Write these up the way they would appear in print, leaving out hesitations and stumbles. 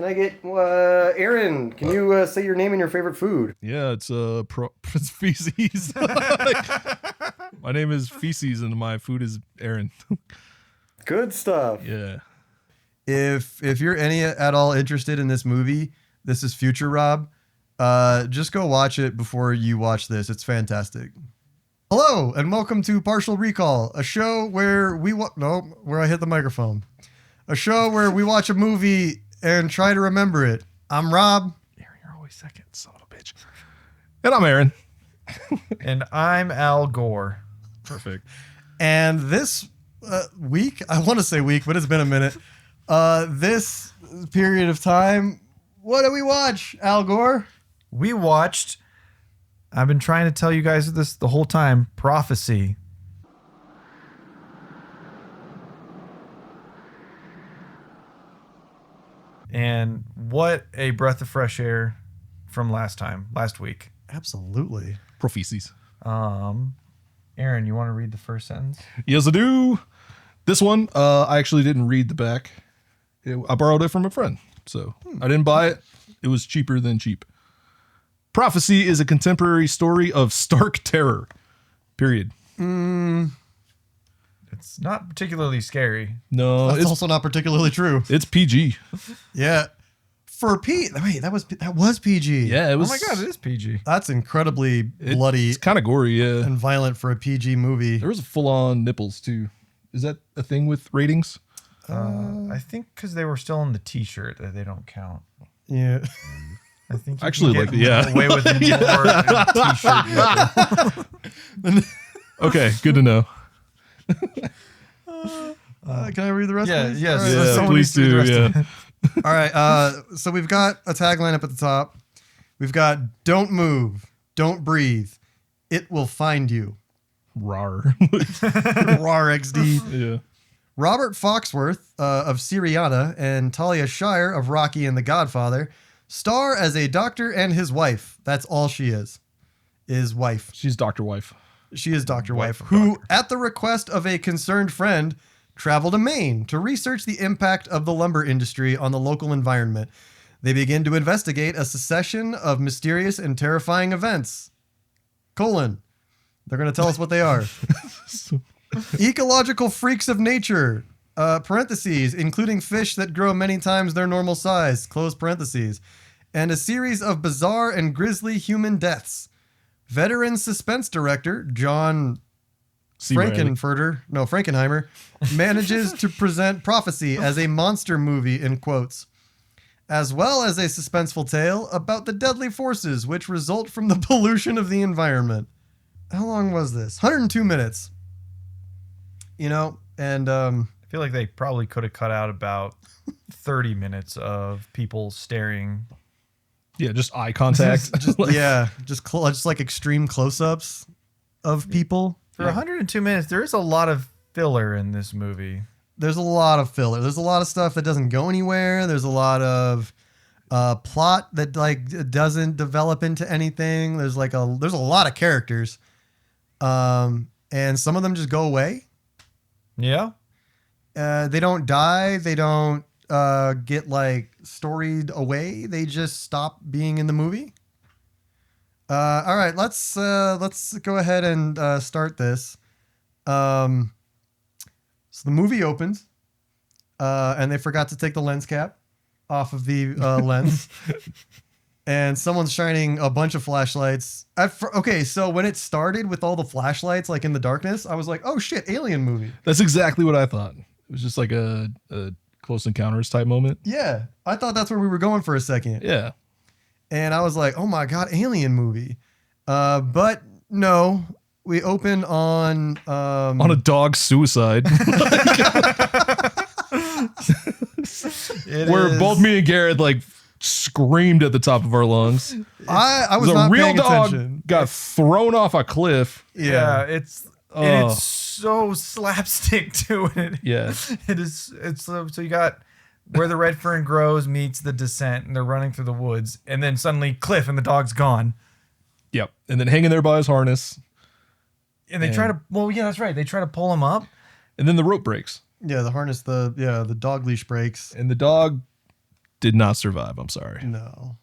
Can I get Aaron? Can you say your name and your favorite food? Yeah, it's it's feces. My name is Feces, and my food is Aaron. Good stuff. Yeah. If you're any at all interested in this movie, this is Future Rob. Just go watch it before you watch this. It's fantastic. Hello and welcome to Partial Recall, a show where where I hit the microphone. A show where we watch a movie and try to remember it. I'm Rob. Aaron, you're always second, son of a bitch. And I'm Aaron. And I'm Al Gore. Perfect. And this week, I want to say week, but it's been a minute. This period of time, what do we watch, Al Gore? We watched, I've been trying to tell you guys this the whole time, Prophecy. And what a breath of fresh air from last week. Absolutely. Prophecies. Aaron, you want to read the first sentence? Yes, I do. This one, I actually didn't read the back. I borrowed it from a friend, so I didn't buy it. It was cheaper than cheap. Prophecy is a contemporary story of stark terror. Period. It's not particularly scary. No, That's it's also not particularly true. it's PG. Yeah. For wait, that was PG. Yeah, it was. Oh my God, it is PG. That's incredibly bloody It's kind of gory. Yeah, and violent for a PG movie. there was full-on nipples too. Is that a thing with ratings? I think because they were still on the T-shirt that they don't count. Yeah. I think you Actually, can like, get yeah. away with more T-shirt. Okay, good to know. Can I read the rest? Yeah, please? yes. All right, Yeah, someone please needs to do. read the rest Yeah. of All right. So we've got a tagline up at the top. We've got "Don't move, don't breathe, it will find you." Rar. Rar XD. Yeah. Robert Foxworth of Syriana and Talia Shire of Rocky and the Godfather star as a doctor and his wife. That's all she is wife. She's Dr. Wife. She is Dr. Wife, of who, at the request of a concerned friend, traveled to Maine to research the impact of the lumber industry on the local environment. They begin to investigate a succession of mysterious and terrifying events. They're going to tell us what they are. Ecological freaks of nature, parentheses, including fish that grow many times their normal size, close parentheses, and a series of bizarre and grisly human deaths. Veteran suspense director John C. Riley. Frankenheimer manages to present Prophecy as a monster movie in quotes, as well as a suspenseful tale about the deadly forces which result from the pollution of the environment. How long was this? 102 minutes. And I feel like they probably could have cut out about 30 minutes of people staring. Yeah, just eye contact. just like extreme close-ups of people. For 102 minutes, there is a lot of filler in this movie. There's a lot of filler. There's a lot of stuff that doesn't go anywhere. There's a lot of plot that doesn't develop into anything. There's a lot of characters, and some of them just go away. Yeah. They don't die. They don't get storied away. They just stop being in the movie. All right, let's go ahead and start this. So the movie opens, and they forgot to take the lens cap off of the lens, and someone's shining a bunch of flashlights. Okay, so when it started with all the flashlights in the darkness, I was like, "Oh shit, alien movie." That's exactly what I thought. It was just like a Close Encounters type moment. Yeah, I thought that's where we were going for a second. Yeah. And I was like, "Oh my god, alien movie!" But no, we open on a dog suicide. Where both me and Garrett screamed at the top of our lungs. I was a not real paying dog attention. got thrown off a cliff. Yeah, it's so slapstick to it. Yeah. It's so you got Where the Red Fern Grows meets The Descent, and they're running through the woods, and then suddenly cliff and the dog's gone. Yep. And then hanging there by his harness. And they try to that's right. They try to pull him up. And then the rope breaks. Yeah, the harness, the dog leash breaks. And the dog Did not survive. I'm sorry. No.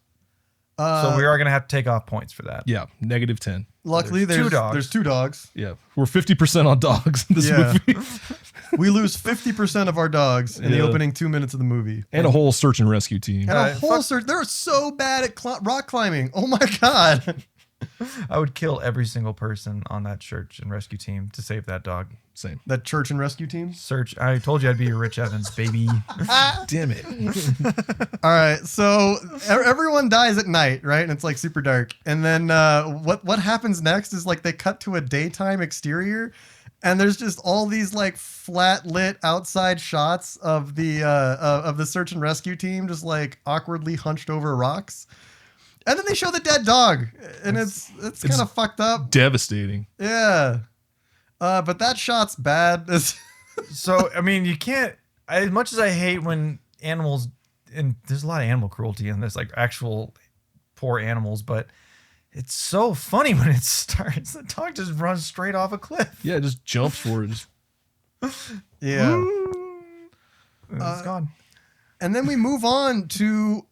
So we are gonna have to take off points for that. Yeah, -10. Luckily, There's two dogs. There's 2 dogs. Yeah, we're 50% on dogs in this Yeah. movie, We lose 50% of our dogs in the Yeah. opening 2 minutes of the movie. and a whole search and rescue team. And a whole fuck- search. They're so bad at rock climbing. Oh my god. I would kill every single person on that search and rescue team to save that dog. Same. That church and rescue team. Search. I told you I'd be your Rich Evans, baby. Damn it. All right, so everyone dies at night, right? And it's like super dark. And then what happens next is like they cut to a daytime exterior, and there's just all these like flat lit outside shots of the search and rescue team just like awkwardly hunched over rocks. And then they show the dead dog, and it's kind of fucked up. Devastating. Yeah. But that shot's bad. So I mean, you can't. As much as I hate when animals, and there's a lot of animal cruelty in this, like actual poor animals, but it's so funny when it starts. The dog just runs straight off a cliff. Yeah, it just jumps for it. Just, Yeah. And it's gone. And then we move on to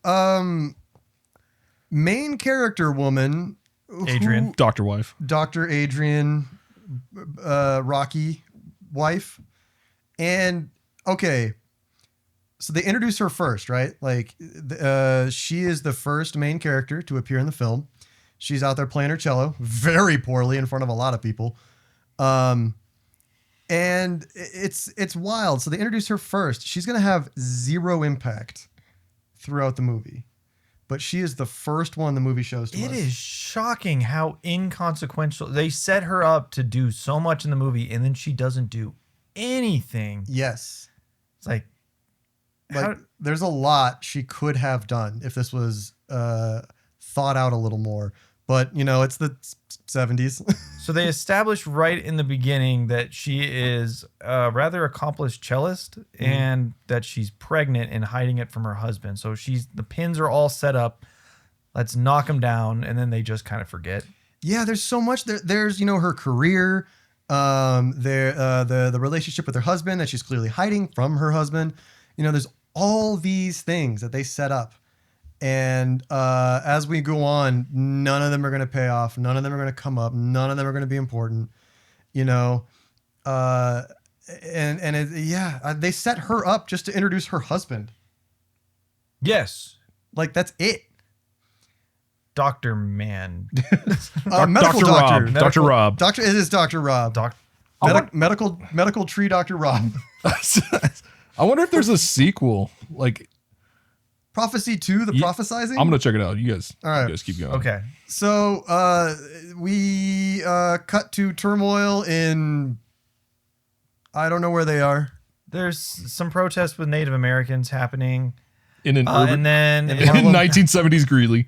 main character woman, Adrian. Dr. Wife. Dr. Adrian, Rocky wife. And okay, so they introduce her first, right? Like she is the first main character to appear in the film. She's out there playing her cello very poorly in front of a lot of people. And it's wild. So they introduce her first. She's going to have zero impact throughout the movie. But she is the first one the movie shows to us. It is shocking how inconsequential they set her up to do so much in the movie, and then she doesn't do anything. Yes. It's like, Like, there's a lot she could have done if this was thought out a little more. But, you know, it's the 70s. so they established right in the beginning that she is a rather accomplished cellist and that she's pregnant and hiding it from her husband. So the pins are all set up. Let's knock them down, and then they just kind of forget. Yeah, there's so much. There's, you know, her career, the relationship with her husband that she's clearly hiding from her husband. You know, there's all these things that they set up. And as we go on, none of them are going to pay off. None of them are going to come up. None of them are going to be important, you know. They set her up just to introduce her husband. Yes. Like, that's it. Dr. Man. Medical Dr. doctor. Rob. Dr. Rob. Doctor, it is Dr. Rob. Medical tree Dr. Rob. I wonder if there's a sequel. Like, Prophecy 2, the prophesizing? I'm going to check it out. You guys, All right. you guys keep going. Okay. So we cut to turmoil in, I don't know where they are. There's some protests with Native Americans happening. In an urban, And then in 1970s Greeley.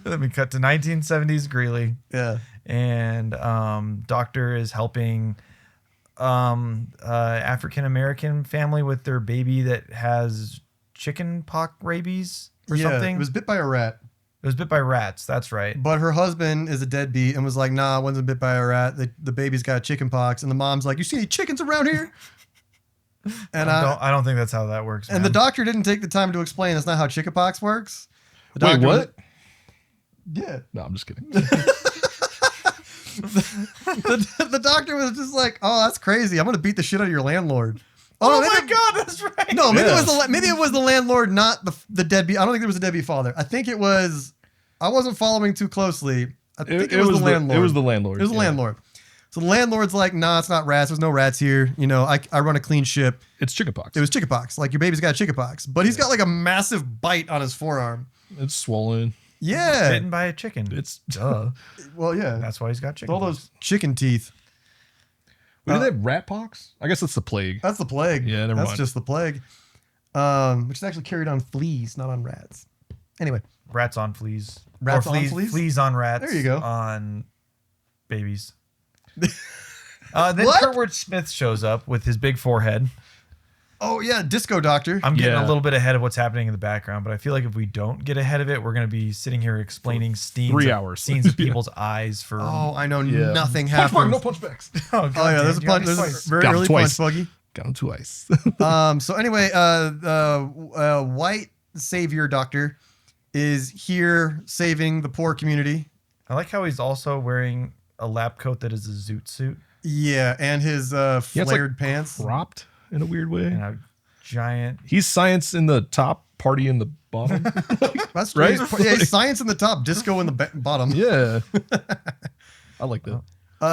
let me cut to 1970s Greeley. Yeah. And doctor is helping African American family with their baby that has chicken pox rabies or something. It was bit by a rat. It was bit by rats. That's right. But her husband is a deadbeat and was like, nah, I wasn't bit by a rat. The baby's got chicken pox. And the mom's like, you see any chickens around here? And I don't think that's how that works. And the man. doctor didn't take the time to explain that's not how chickenpox works. The Wait, doctor what? Yeah. No, I'm just kidding. The doctor was just like, oh, that's crazy. I'm going to beat the shit out of your landlord. Oh no, my maybe- God, that's right. No, maybe Yeah. maybe it was the landlord, not the deadbeat. I don't think there was a deadbeat father. I think it was. I wasn't following too closely. I think it was the landlord. It was the landlord. It was the yeah. landlord. So the landlord's like, nah, it's not rats. There's no rats here. You know, I run a clean ship. It's chickenpox. It was chickenpox. Like, your baby's got chickenpox, but he's got like a massive bite on his forearm. It's swollen. Yeah. Bitten by a chicken. It's Duh. Well, yeah. That's why he's got chicken. All those chicken teeth. What is that? Rat pox? I guess that's the plague. That's the plague. Yeah, never That's mind. just the plague. Which is actually carried on fleas, not on rats. Anyway. Rats on fleas. Rats Or on fleas, fleas? Fleas on rats. There you go. On babies. Then What? Kurtwood Smith shows up with his big forehead. Oh, yeah. Disco doctor. I'm getting Yeah. a little bit ahead of what's happening in the background, but I feel like if we don't get ahead of it, we're going to be sitting here explaining scenes 3 of- hours. scenes of people's eyes for. Oh, I know Yeah. nothing Punch bug, happens. no punch backs. God, Oh, yeah. damn, There's a you got punch. me There's a twice. very Got him early twice. punch buggy. Got him twice. So anyway, white savior doctor is here saving the poor community. I like how he's also wearing a lab coat that is a zoot suit Yeah, and his flared pants. Cropped in a weird way. and a giant. He's science in the top, party in the bottom. That's Right? right. Yeah, science in the top, disco in the bottom. Yeah. I like that.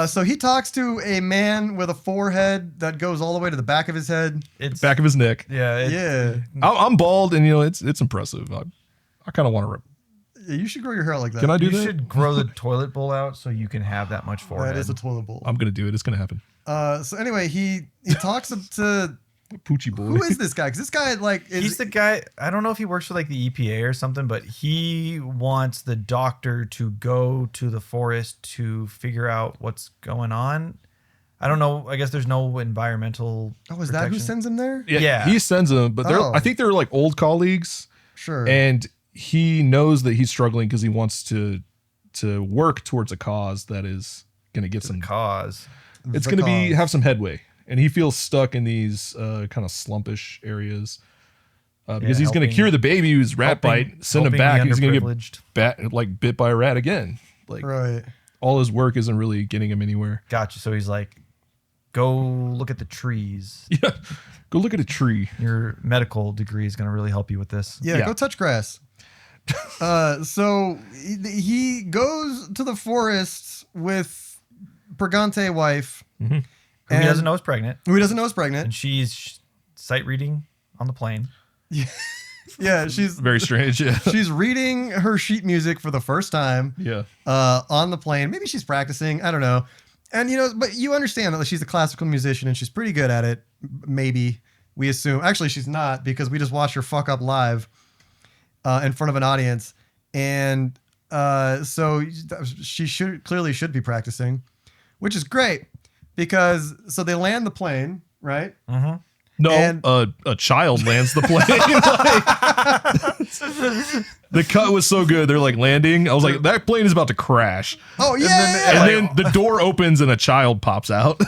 So he talks to a man with a forehead that goes all the way to the back of his head. It's Back of his neck. yeah. Yeah. I'm bald, and it's impressive. I kind of want to. You should grow your hair out like that. Can I do You that? should grow the toilet bowl out so you can have that much forehead. That is a toilet bowl. I'm gonna do it. It's gonna happen. So anyway, he talks to Poochie boy. who is this guy? Because this guy He's the guy. I don't know if he works for like the EPA or something, but he wants the doctor to go to the forest to figure out what's going on. I don't know. I guess there's no environmental. is that who protection. sends him there? Yeah. He sends them, but Oh. I think they're like old colleagues, Sure. and he knows that he's struggling because he wants to work towards a cause that is gonna get some. Cause. It's The gonna be cause. have some headway, and he feels stuck in these kind of slumpish areas. Because he's going to helping- cure the baby who's rat bite, send him back, and he's going to get bit by a rat again. Like Right. all his work isn't really getting him anywhere. Gotcha. So he's like, go look at the trees. Yeah, go look at a tree. Your medical degree is going to really help you with this. Yeah, Yeah. go touch grass. So he goes to the forest with Pregante wife, Who And- he doesn't know is pregnant, who he doesn't know is pregnant. and she's sight reading on the plane. Yeah, she's Very strange. Yeah, she's reading her sheet music for the first time yeah. on the plane. Maybe she's practicing. I don't know. And but you understand that she's a classical musician and she's pretty good at it. Maybe we assume. Actually, she's not because we just watched her fuck up live in front of an audience, and so she clearly should be practicing, which is great because so they land the plane, right? Mm-hmm. No, And- a child lands the plane. The cut was so good. They're like landing. I was like, that plane is about to crash. Oh yeah, And then the door opens and a child pops out.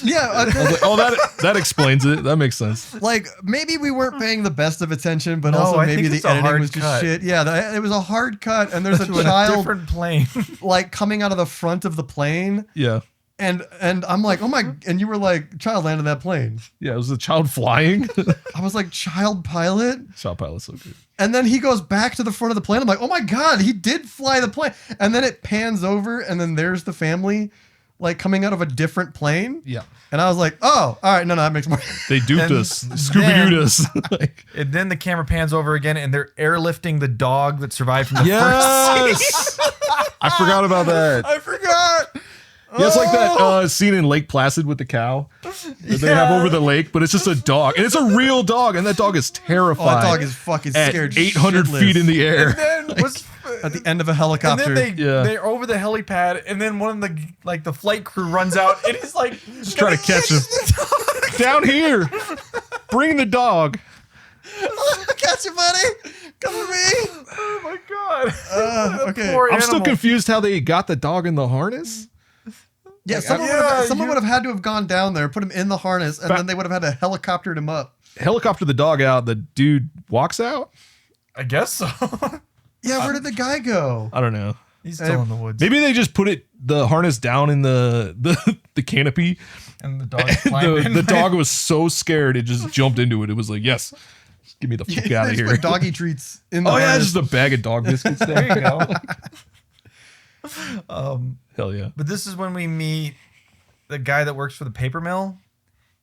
yeah. I was like, oh, that explains it. That makes sense. Like maybe we weren't paying the best of attention, but No, also I maybe think the it's a editing hard was just cut. shit. Yeah, it was a hard cut, and there's a To a child different plane. like coming out of the front of the plane, Yeah. and I'm like, oh my, and you were like, child landed that plane. Yeah, it was a child flying. I was like, child pilot, Child pilot's so good. and then he goes back to the front of the plane. I'm like, oh my god, he did fly the plane, and then it pans over, and then there's the family, like coming out of a different plane. Yeah. And I was like, oh, all right, no, that makes more. They duped And us. Scooby Dooed us. Like, And then the camera pans over again, and they're airlifting the dog that survived from the first. yes. I forgot about that. I forgot. Yeah, it's like that scene in Lake Placid with the cow that they have over the lake, but it's just a dog. And it's a real dog, and that dog is Oh, terrified. that dog is fucking at scared. 800 shitless. feet in the air. And then what's At the end of a and helicopter. then Yeah. they're over the helipad, and then one of the flight crew runs out, and he's like, Just trying to catch him. Down here. Bring the dog. Catch you, buddy. Come with me. oh my god. Okay. Poor I'm still animal. confused how they got the dog in the harness. Yeah, someone, would have had to have gone down there, put him in the harness, and then they would have had to helicopter him up. Helicopter the dog out. The dude walks out. I guess so. Yeah, where did the guy go? I don't know. He's still in the woods. Maybe they just put the harness down in the canopy. And the dog climbed in. The dog was so scared it just jumped into it. It was like, yes, just give me the fuck out They of just here. put doggy treats in the Oh yeah, harness. just a bag of dog biscuits. There you go. Hell yeah. But this is when we meet the guy that works for the paper mill,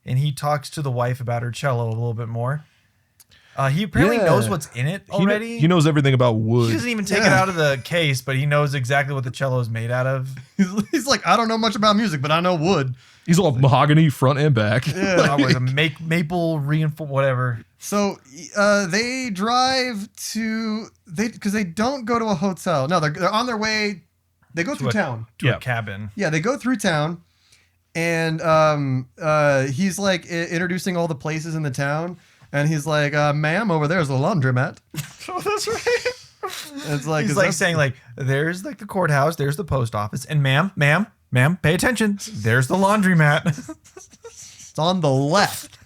and he talks to the wife about her cello a little bit more. He apparently Yeah. knows what's in it already. He knows everything about He wood. doesn't even take it Yeah. out of the case, but he knows exactly what the cello is made out of. He's like, I don't know much about music, but I know wood. He's all mahogany front and back. With a maple reinforced whatever. So they drive to because they don't go to a hotel. No, they're on their way. They go through town. To Yeah. a cabin. Yeah, they go through town, and he's like introducing all the places in the town, and he's like, "Ma'am, over there's the laundromat." Oh, that's right. It's like He's like saying like, there's like the courthouse, there's the post office, and ma'am, pay attention. There's the laundromat. it's on the left.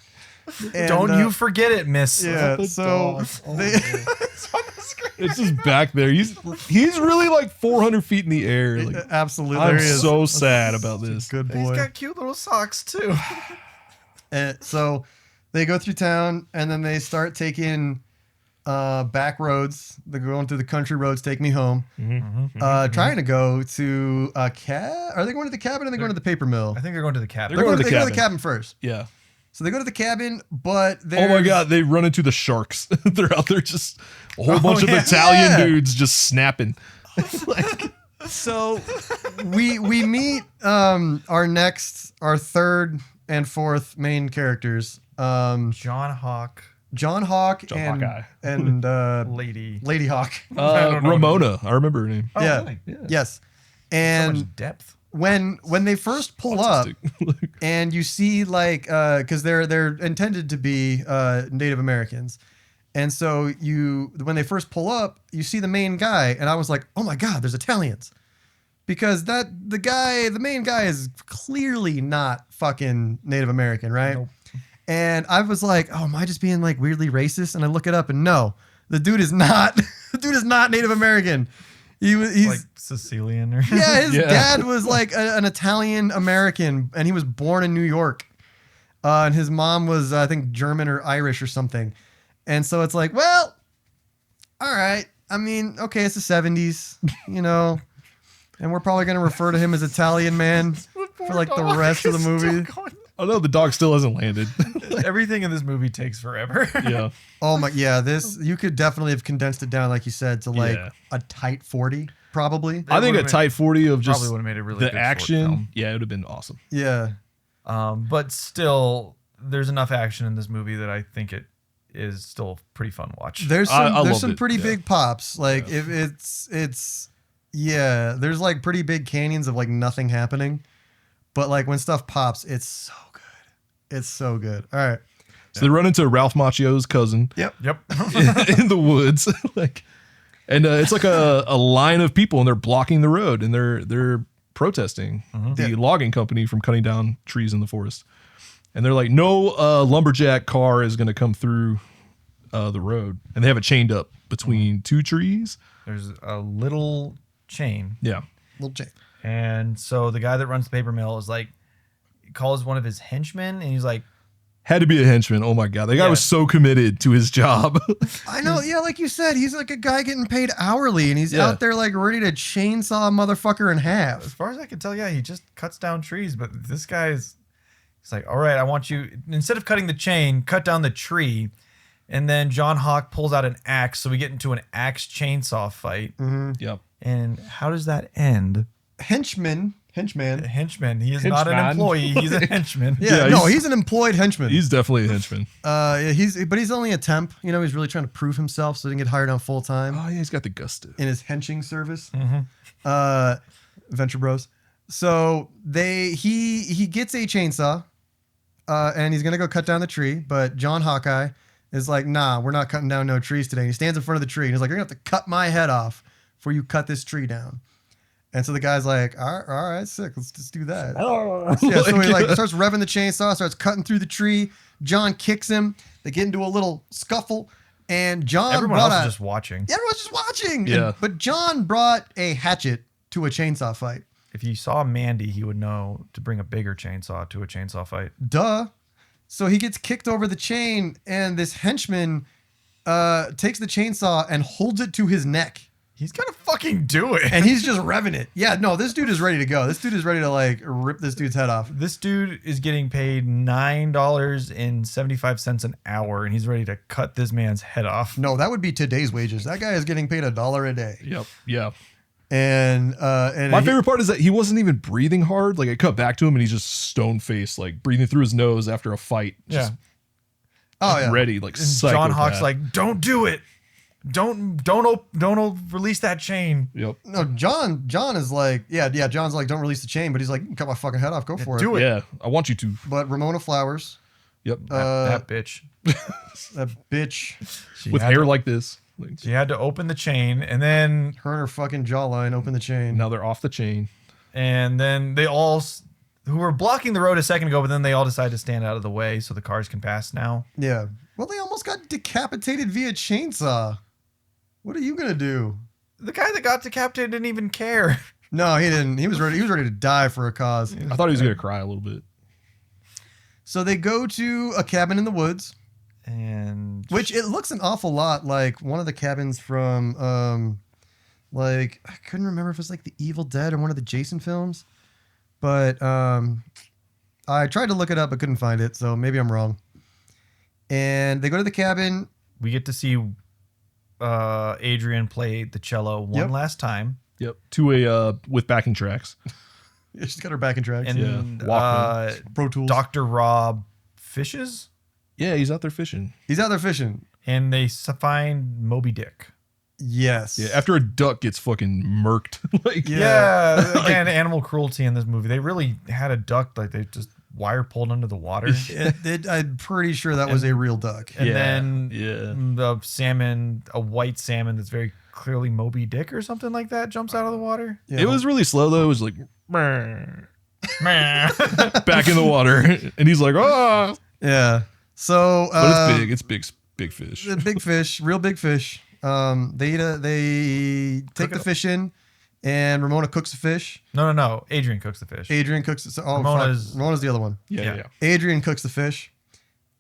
And, Don't you forget it, miss. Yeah. the So dog. Oh, they, It's just back there. He's really like 400 feet in the air. Like, absolutely. I'm there he is. so sad about this. Good He's boy. got cute little socks too. And so they go through town and then they start taking back roads. They're going through the country roads, take me home. Trying to go to a cab. Are they going to the cabin or are they going to the paper mill? I think they're going to the cabin. They're going to the they go to the cabin. cabin first. Yeah. So they go to the cabin, but Oh my god, they run into the sharks. They're out there just a whole bunch of yeah. Italian Yeah. dudes just snapping. So we meet our third and fourth main characters. John Hawk, John Hawk and Hawkeye. lady. Lady Hawk. don't know. Ramona, I remember her name. Oh, yeah. really? Yes. So And much depth. when they first pull up Autistic. and you see like because they're intended to be Native Americans, and so when they first pull up, you see the main guy, and I was like, oh my god, there's Italians, because the main guy is clearly not fucking Native American, right? Nope. And I was like, oh, am I just being like weirdly racist? And I look it up, and no, the dude is not. The dude is not Native American. He's Like Sicilian or yeah, his Yeah. dad was like an Italian American, and he was born in New York. And his mom was, I think, German or Irish or something. And so it's like, well, all right. I mean, okay, it's the 70s, you know, and we're probably going to refer to him as Italian man for like the rest of the movie. Oh no, the dog still hasn't landed. Everything in this movie takes forever. Yeah. Oh my, yeah, you could definitely have condensed it down, like you said, to like Yeah. a tight 40, probably. I think a would've tight 40 of just Probably would have made it really the good short action. film. Yeah, it would have been awesome. Yeah. But still, there's enough action in this movie that I think it is still a pretty fun watch. There's I some loved it, pretty yeah. big pops. Like if it's yeah, there's like pretty big canyons of like nothing happening. But like when stuff pops, it's so good. It's so good. All right. So they run into Ralph Macchio's cousin Yep. Yep. in the woods, and it's like a line of people, and they're blocking the road, and they're protesting the Yeah. logging company from cutting down trees in the forest. And they're like, no lumberjack car is going to come through the road, and they have it chained up between two trees. There's a little chain. Yeah. Little J. And so the guy that runs the paper mill is like, calls one of his henchmen, and he's like, Had to be a henchman. Oh my god, the guy Yeah. was so committed to his job. I know, yeah, like you said, he's like a guy getting paid hourly, and he's Yeah. out there like ready to chainsaw a motherfucker in as half. far as I can tell, yeah, he just cuts down trees. But this guy's, he's like, all right, I want you, instead of cutting the chain, cut down the tree. And then John Hawk pulls out an axe, so we get into an axe chainsaw fight. Yep. And how does that end? Henchman. A henchman. He is not an Henchman. employee. He's a henchman. Yeah, Yeah, no, he's- he's an employed henchman. He's definitely a henchman. But he's only a temp. You know, he's really trying to prove himself so he can get hired on full time Oh yeah, he's got the gusto. in his henching service. Mhm. Venture Bros. So he gets a chainsaw, and he's gonna go cut down the tree. But John Hawkeye is like, nah, we're not cutting down no trees today. And he stands in front of the tree and he's like, you're gonna have to cut my head off before you cut this tree down. And so the guy's like, all right, sick. Let's just do that. Yeah, so he like starts revving the chainsaw, starts cutting through the tree. John kicks him. They get into a little scuffle, and John Everyone brought else a, is just watching. everyone's just watching. Yeah. But John brought a hatchet to a chainsaw fight. If you saw Mandy, he would know to bring a bigger chainsaw to a chainsaw fight. Duh. So he gets kicked over the chain, and this henchman takes the chainsaw and holds it to his neck. He's gonna fucking do it. And he's just revving it. Yeah, no, this dude is ready to go. This dude is ready to like rip this dude's head off. This dude is getting paid $9.75 an hour, and he's ready to cut this man's head off. No, that would be today's wages. That guy is getting paid $1 a day. Yep. Yeah. And My favorite part is that he wasn't even breathing hard. Like I cut back to him and he's just stone faced, like breathing through his nose after a fight. Yeah. Oh yeah. Ready, like And John Hawk's psychopath. like, "Don't do it. Don't release that chain. Yep. No, John is like, yeah, John's like, don't release the chain, but he's like, cut my fucking head off, go for do it. it. Yeah. I want you to. But Ramona Flowers, Yep. That bitch. that bitch, She With had hair to, like this. Like, she had to open the chain, and then her and her fucking jawline open the chain. now they're off the chain. they all who were blocking the road a second ago, but then they all decide to stand out of the way so the cars can pass now. Yeah. Well, they almost got decapitated via chainsaw. What are you gonna do? The guy that got decapitated didn't even care. No, he didn't. He was ready to die for a cause. I thought he was gonna cry a little bit. So they go to a cabin in the woods, And which it looks an awful lot like one of the cabins from, like I couldn't remember if it was like The Evil Dead or one of the Jason films, but I tried to look it up but couldn't find it, so maybe I'm wrong. And they go to the cabin. we get to see Adrian play the cello one last time. Yep. To a with backing tracks. Yeah, she's got her backing tracks. And Walkman. Pro Tools. Dr. Rob fishes, Yeah, he's out there fishing. He's out there fishing. and they find Moby Dick. Yes. Yeah, after a duck gets fucking murked. Like Yeah. Again, animal cruelty in this movie. They really had a duck, like they just wire pulled under the water. I'm pretty sure that was a real duck. And Yeah, then yeah. the salmon, a white salmon that's very clearly Moby Dick or something like that, jumps out of the water. Yeah. It was really slow though. It was like Meh. back in the water, and he's like, oh. Yeah. So, But it's big. It's big fish. the big fish, real big fish. They take the fish in, and Ramona cooks the fish. No. Adrian cooks the fish. Adrian cooks it. Oh, Ramona's- Ramona's the other one. Yeah. Adrian cooks the fish,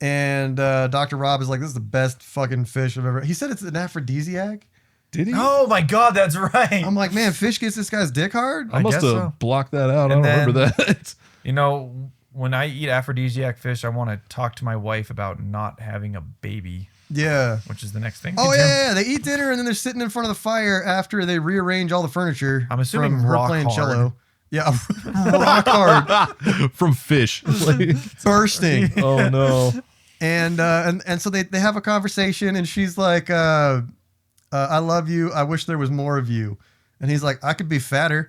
and Dr. Rob is like, "This is the best fucking fish I've ever." He said it's an aphrodisiac. Did he? Oh my God, that's right. I'm like, man, fish gets this guy's dick hard. I must guess have so. blocked that out. And I don't remember that. You know, when I eat aphrodisiac fish, I want to talk to my wife about not having a baby, Yeah. which is the next thing. Oh Hey, Jim. yeah. They eat dinner and then they're sitting in front of the fire after they rearrange all the furniture. I'm assuming from her rock playing hard. cello. Yeah, rock hard, From fish. Like, bursting. oh no. And so they have a conversation and she's like, I love you. I wish there was more of you. And he's like, I could be fatter.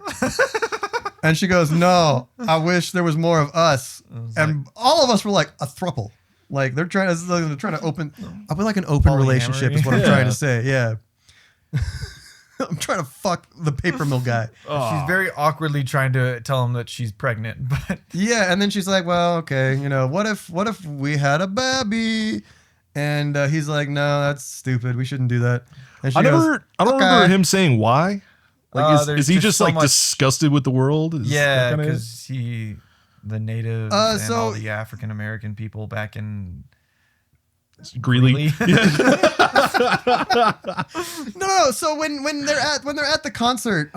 And she goes, no, I wish there was more of us. And all of us were like a throuple. Like they're trying to open. I would like an open Polyamory. relationship is what I'm Yeah. trying to say. Yeah. I'm trying to fuck the paper mill guy. She's very awkwardly trying to tell him that she's pregnant, but Yeah, and then she's like, "Well, okay, what if we had a baby?" And he's like, "No, that's stupid. We shouldn't do that." And she I don't "Okay." remember him saying why. Like, there's is he just so like much- disgusted with the world? Is that yeah, kinda it? because the native and so- all the African American people back in Greeley. No. So when they're at the concert,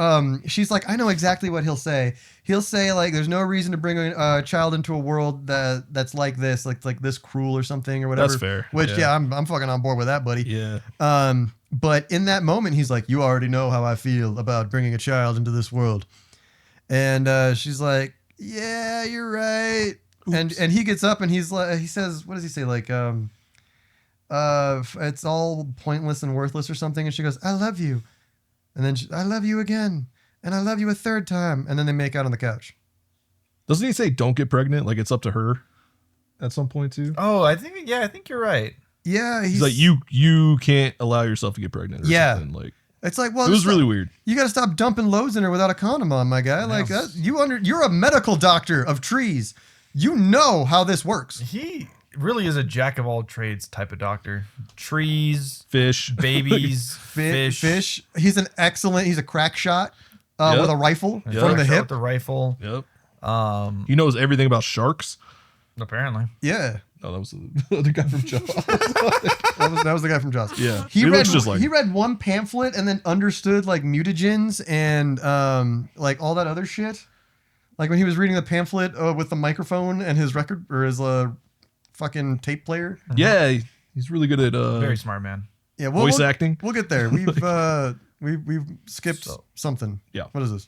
she's like, "I know exactly what he'll say. He'll say like, there's no reason to bring a child into a world that's like this, like this cruel or something or whatever." That's fair. Which Yeah. I'm fucking on board with that, buddy. Yeah. But in that moment, he's like, "You already know how I feel about bringing a child into this world," and she's like, "Yeah, you're right." And he gets up and he's like, he says, "What does he say? Like, it's all pointless and worthless or something." And she goes, "I love you," and then I love you again, and I love you a third time, and then they make out on the couch. Doesn't he say don't get pregnant? Like it's up to her at some point too? Oh, I think you're right. Yeah, He's like, you can't allow yourself to get pregnant or Yeah. something. Like It's like, well, it was really weird. You got to stop dumping loads in her without a condom on, my guy. Like you're a medical doctor of trees. You know how this works. He really is a jack of all trades type of doctor. Trees, Fish. babies, fish. He's a crack shot Yep. with a rifle Yep. from the Shot hip. with the rifle. Yep. He knows everything about sharks. Apparently. Yeah. No, that was the other guy from Jaws. That was the guy from Jaws. Yeah. He looks just like he read one pamphlet and then understood like mutagens and like all that other shit. Like when he was reading the pamphlet with the microphone and his record or his fucking tape player. Yeah, he's really good at Very smart man. Yeah, voice acting. We'll get there. We've skipped something. Yeah. What is this?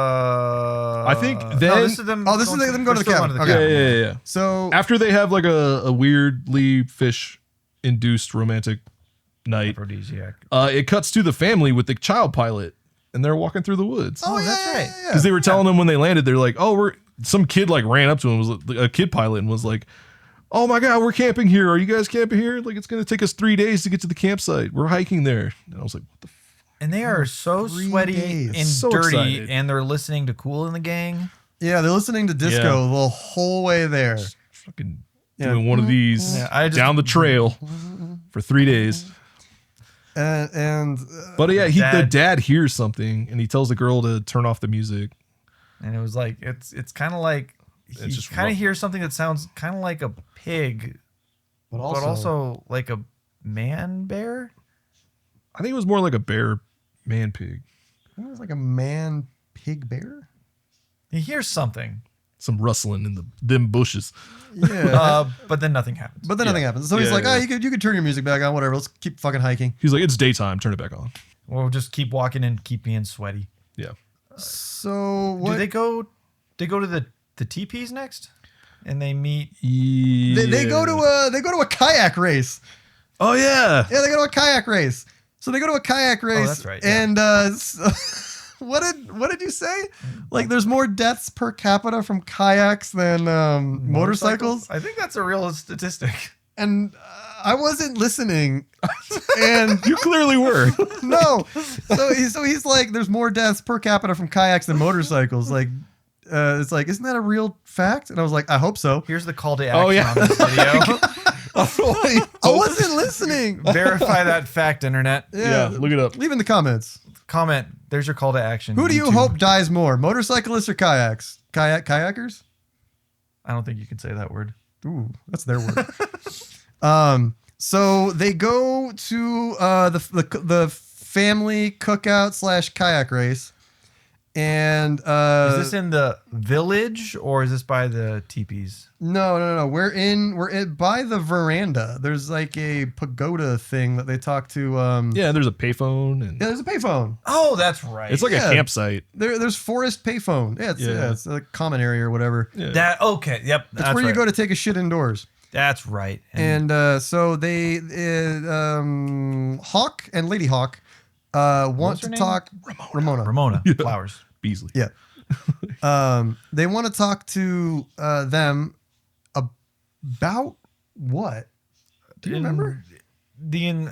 I think no, then- this is them. Oh, this is them going to the they're cabin. still Okay. going to Yeah. So After they have like a weirdly fish induced romantic night, Aphrodisiac. it cuts to the family with the child pilot, and they're walking through the woods. Oh, that's yeah, right. yeah, yeah. Because they were telling them when they landed, they're like, "Oh, some kid like ran up to him, was a kid pilot, and was like, oh my God, we're camping here. Are you guys camping here? Like it's gonna take us 3 days to get to the campsite. We're hiking there." And I was like, "What the?" And they are so 3 sweaty days. and So dirty, excited. and they're listening to Cool in the Gang. Yeah, they're listening to disco the whole way there. Fucking Yeah. doing one of these down the trail for 3 days. But yeah, the dad hears something and he tells the girl to turn off the music. And it was like it's kind of like he just kind of rough. hears something that sounds kind of like a pig, But but also like a man bear. I think it was more like a bear man pig. it was like a man pig bear. He hears something, Some rustling in them bushes. Yeah. but then nothing happens. But then nothing happens. So he's Yeah, like, yeah. oh, you could turn your music back on, whatever. Let's keep fucking hiking. He's like, it's daytime, turn it back on. We'll just keep walking and keep being sweaty. Yeah. So what? Do they go? They go to the teepees next, and they meet. They go to a kayak race. Oh yeah. Yeah, they go to a kayak race. So they go to a kayak race. that's right, yeah. And what did you say? Like, there's more deaths per capita from kayaks than motorcycles. I think that's a real statistic. And I wasn't listening. And You clearly were. no, so he's like, there's more deaths per capita from kayaks than motorcycles. Like, it's like, isn't that a real fact? And I was like, I hope so. Here's the call to action Oh, yeah. on this video. I wasn't listening. Verify that fact, internet. Yeah, look it up. Leave in the comments. Comment. There's your call to action. Who do you YouTube. hope dies more, motorcyclists or kayaks? Kayakers? I don't think you can say that word. Ooh, that's their word. So they go to the family cookout / kayak race, and Is this in the village or is this by the teepees? no. We're in by the veranda. There's like a pagoda thing that they talk to. Yeah, there's a payphone and There's a payphone. Oh, that's right. it's like Yeah. a campsite. There's forest payphone. Yeah, it's a common area or whatever. Yeah. that. Okay. Yep. That's That's where right. you go to take a shit indoors. That's right. And so they, Hawk and Lady Hawk, want What's to her name? talk. Ramona. Ramona Flowers. Beasley. Yeah. They want to talk to them about what? Do you remember? The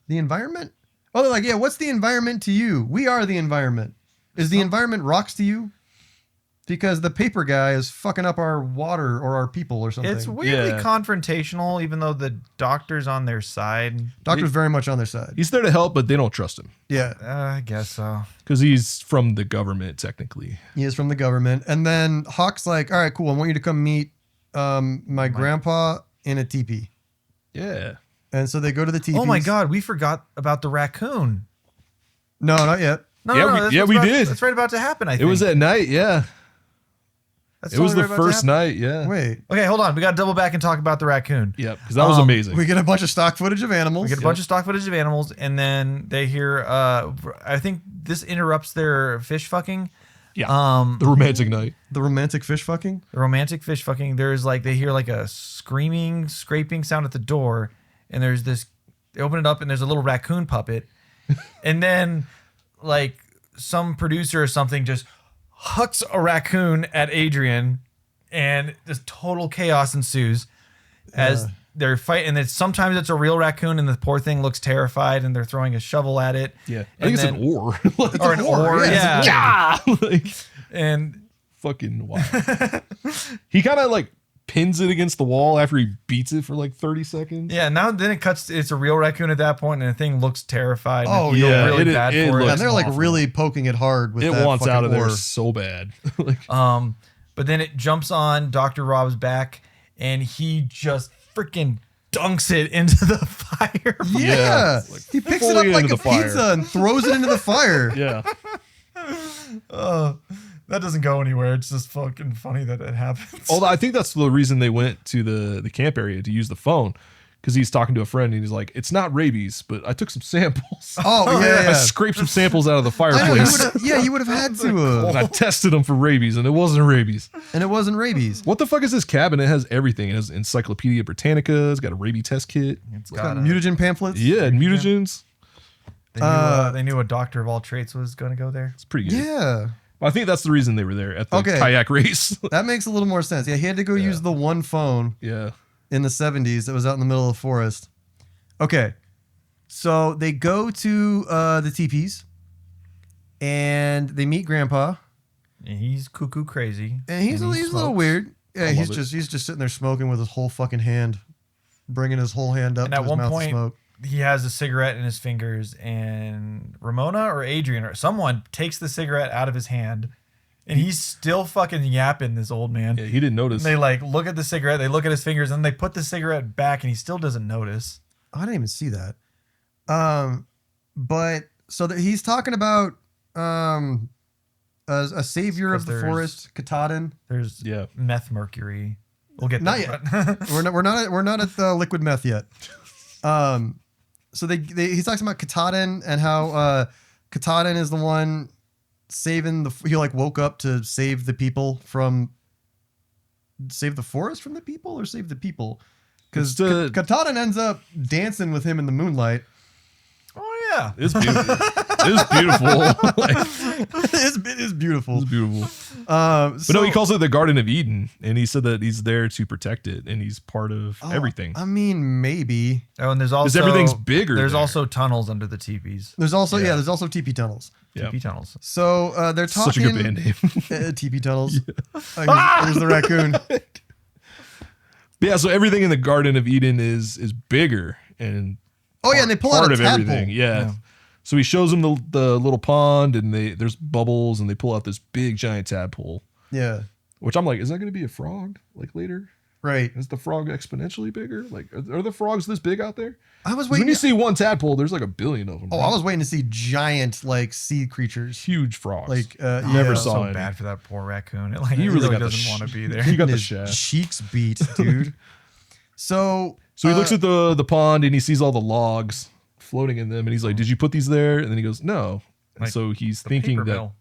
The environment? Oh, they're like, yeah, what's the environment to you? We are the environment. Is the environment rocks to you? Because the paper guy is fucking up our water or our people or something. It's weirdly Yeah. confrontational, even though the doctor's on their side. Doctor's very much on their side. He's there to help, but they don't trust him Yeah. I guess so. because he's from the government, technically. He is from the government. And then Hawk's like, all right, cool. I want you to come meet my grandpa in a teepee. Yeah. And so they go to the teepees. Oh my God, we forgot about the raccoon. No, not yet. No, Yeah, no, we- that's yeah, what's we about- did. That's right about to happen. I It think was at night. Yeah. That's It was totally the right about to first happen. night. Yeah. Wait. Okay, hold on. We got to double back and talk about the raccoon. Yep. Because that was amazing. We get a bunch of stock footage of animals. We get a bunch of stock footage of animals, and then they hear. I think this interrupts their fish fucking. Yeah. Um, The romantic night. The romantic fish fucking. the romantic fish fucking. There's like they hear like a screaming, scraping sound at the door, and there's this. They open it up, and there's a little raccoon puppet, and then like some producer or something just hucks a raccoon at Adrian, and this total chaos ensues as they're fighting. And sometimes it's a real raccoon, and the poor thing looks terrified, and they're throwing a shovel at it. Yeah. I And think it's then- an oar. Like, or an oar, yeah, yeah. it's a like, And fucking wild. He kind of like pins it against the wall after he beats it for like 30 seconds. yeah, now then it cuts. It's a real raccoon at that point, and the thing looks terrified. and Oh, I feel yeah, really it- bad it for looks And they're like awful. really poking it hard with It that wants out fucking of there oar. so bad. Like, But then it jumps on Dr. Rob's back, and he just freaking dunks it into the fire. Yeah. Like, He picks it fully up like into a the fire. pizza and throws it into the fire. yeah. That doesn't go anywhere. It's just fucking funny that it happens. Although I think that's the reason they went to the camp area to use the phone, because he's talking to a friend and he's like, "It's not rabies, but I took some samples. Oh, yeah. I scraped some samples out of the I know, fireplace you would have had to and I tested them for rabies, and it wasn't rabies. and it wasn't rabies. What the fuck is this cabin? It has everything. It has Encyclopedia Britannica. It's got a rabies test kit. It's Got got a- mutagen pamphlets. Yeah, and mutagens. they knew a doctor of all traits was going to go there. It's pretty good. Yeah. I think that's the reason they were there at the Okay. kayak race. That makes a little more sense. Yeah, he had to go use the one phone Yeah. in the 70s that was out in the middle of the forest. Okay. So they go to the teepees and they meet Grandpa. He's cuckoo crazy. And he's a little smokes. weird. Yeah, I he's love it. just sitting there smoking with his whole fucking hand, bringing his whole hand up And to at his one mouth point, to smoke. he has a cigarette in his fingers, and Ramona or Adrian or someone takes the cigarette out of his hand, and he's still fucking yapping, this old man. Yeah, he didn't notice. And they like look at the cigarette, they look at his fingers, and they put the cigarette back, and he still doesn't notice. I didn't even see that. But so that he's talking about a savior of the Because forest, Katahdin. There's Yeah. meth mercury. We'll get Not there, yet. but- We're not at the liquid meth yet. So he talks about Katahdin and how Katahdin is the one saving he like woke up to save the people from save the forest from the people or save the people because Katahdin ends up dancing with him in the moonlight. Oh yeah. It's beautiful. It's beautiful. Like, It is beautiful. it's beautiful. But No, he calls it the Garden of Eden, and he said that he's there to protect it, and he's part of everything. I mean, maybe Oh, and there's also everything's bigger There's there. also tunnels under the teepees. there's also there's also TP tunnels. Yeah. TP tunnels. So they're Such talking a good band name. TP tunnels. Here's the raccoon. But yeah, so everything in the Garden of Eden is bigger and Oh yeah, and they pull out part a of tadpole. everything. Yeah. Yeah. So he shows them the little pond, and there's bubbles, and they pull out this big giant tadpole. Yeah, Which I'm like, is that going to be a frog like later? right. Is the frog exponentially bigger? Like, are the frogs this big out there? I was 'Cause waiting. when you see one tadpole, there's like a billion of them. I was waiting to see giant like sea creatures. huge frogs. Like Never yeah. saw So any. bad for that poor raccoon. It, like, He he really really got the doesn't want to be there. He got the his shaft. cheeks beat, dude. So So he looks at the pond, and he sees all the logs floating in them, and he's like, "Did you put these there?" And then he goes, "No." And Like so he's the thinking paper that mill.